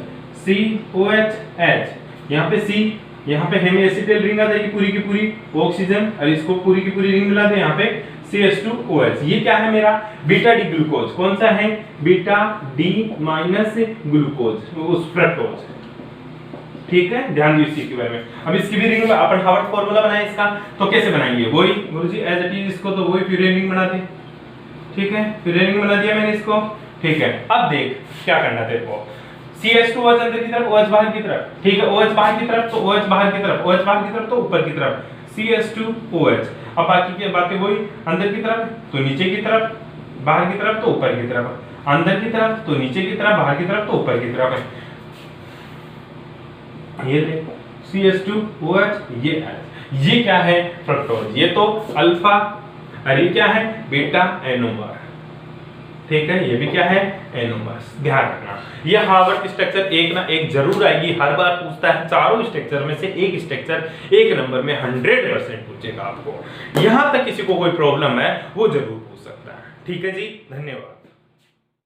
COHH, यहां पे C, यहां पे हेमिएसिटाइल रिंग आ जाएगी पूरी की पूरी, ऑक्सीजन, और इसको पूरी की पूरी रिंग मिला दे, यहां पे CH2OH। ये क्या है मेरा, बीटा डी ग्लूकोज। कौन सा है, बीटा डी माइनस ग्लूकोज, उस फ्रक्टोज। ठीक है, ध्यान दीजिए इसके बारे में। अब इसकी भी रिंग में अपन हार्ट फार्मूला बनाए इसका, तो कैसे बनाएंगे, वही गुरुजी एज इट इज, इसको तो वही फ्यूरेन रिंग बना दे। ठीक है, फ्यूरेन रिंग बना दिया मैंने इसको। ठीक है, अब देख क्या करना तेरे को, CH2OH अंदर की तरफ, OH बाहर की तरफ। ठीक है, OH बाहर की तरफ तो OH बाहर की तरफ, OH बाहर की तरफ तो ऊपर की तरफ, CH2OH। अब बाकी की बातें वही, अंदर की तरफ तो नीचे की तरफ, बाहर की तरफ तो ऊपर की तरफ, अंदर की तरफ तो नीचे की तरफ, बाहर की तरफ तो ऊपर की तरफ है। ये ले CH2OH, ये क्या है, फ्रक्टोज। ये तो अल्फा, और ये क्या है, बीटा एनोमर। ठीक है, ये भी क्या है, एनोमर्स। ध्यान रखना, ये हार्वर्ड स्ट्रक्चर एक ना एक जरूर आएगी, हर बार पूछता है। चारों स्ट्रक्चर में से एक स्ट्रक्चर 1 नंबर में 100% पूछेगा आपको। यहां तक किसी को कोई प्रॉब्लम है वो जरूर पूछ सकता है। ठीक है जी, धन्यवाद।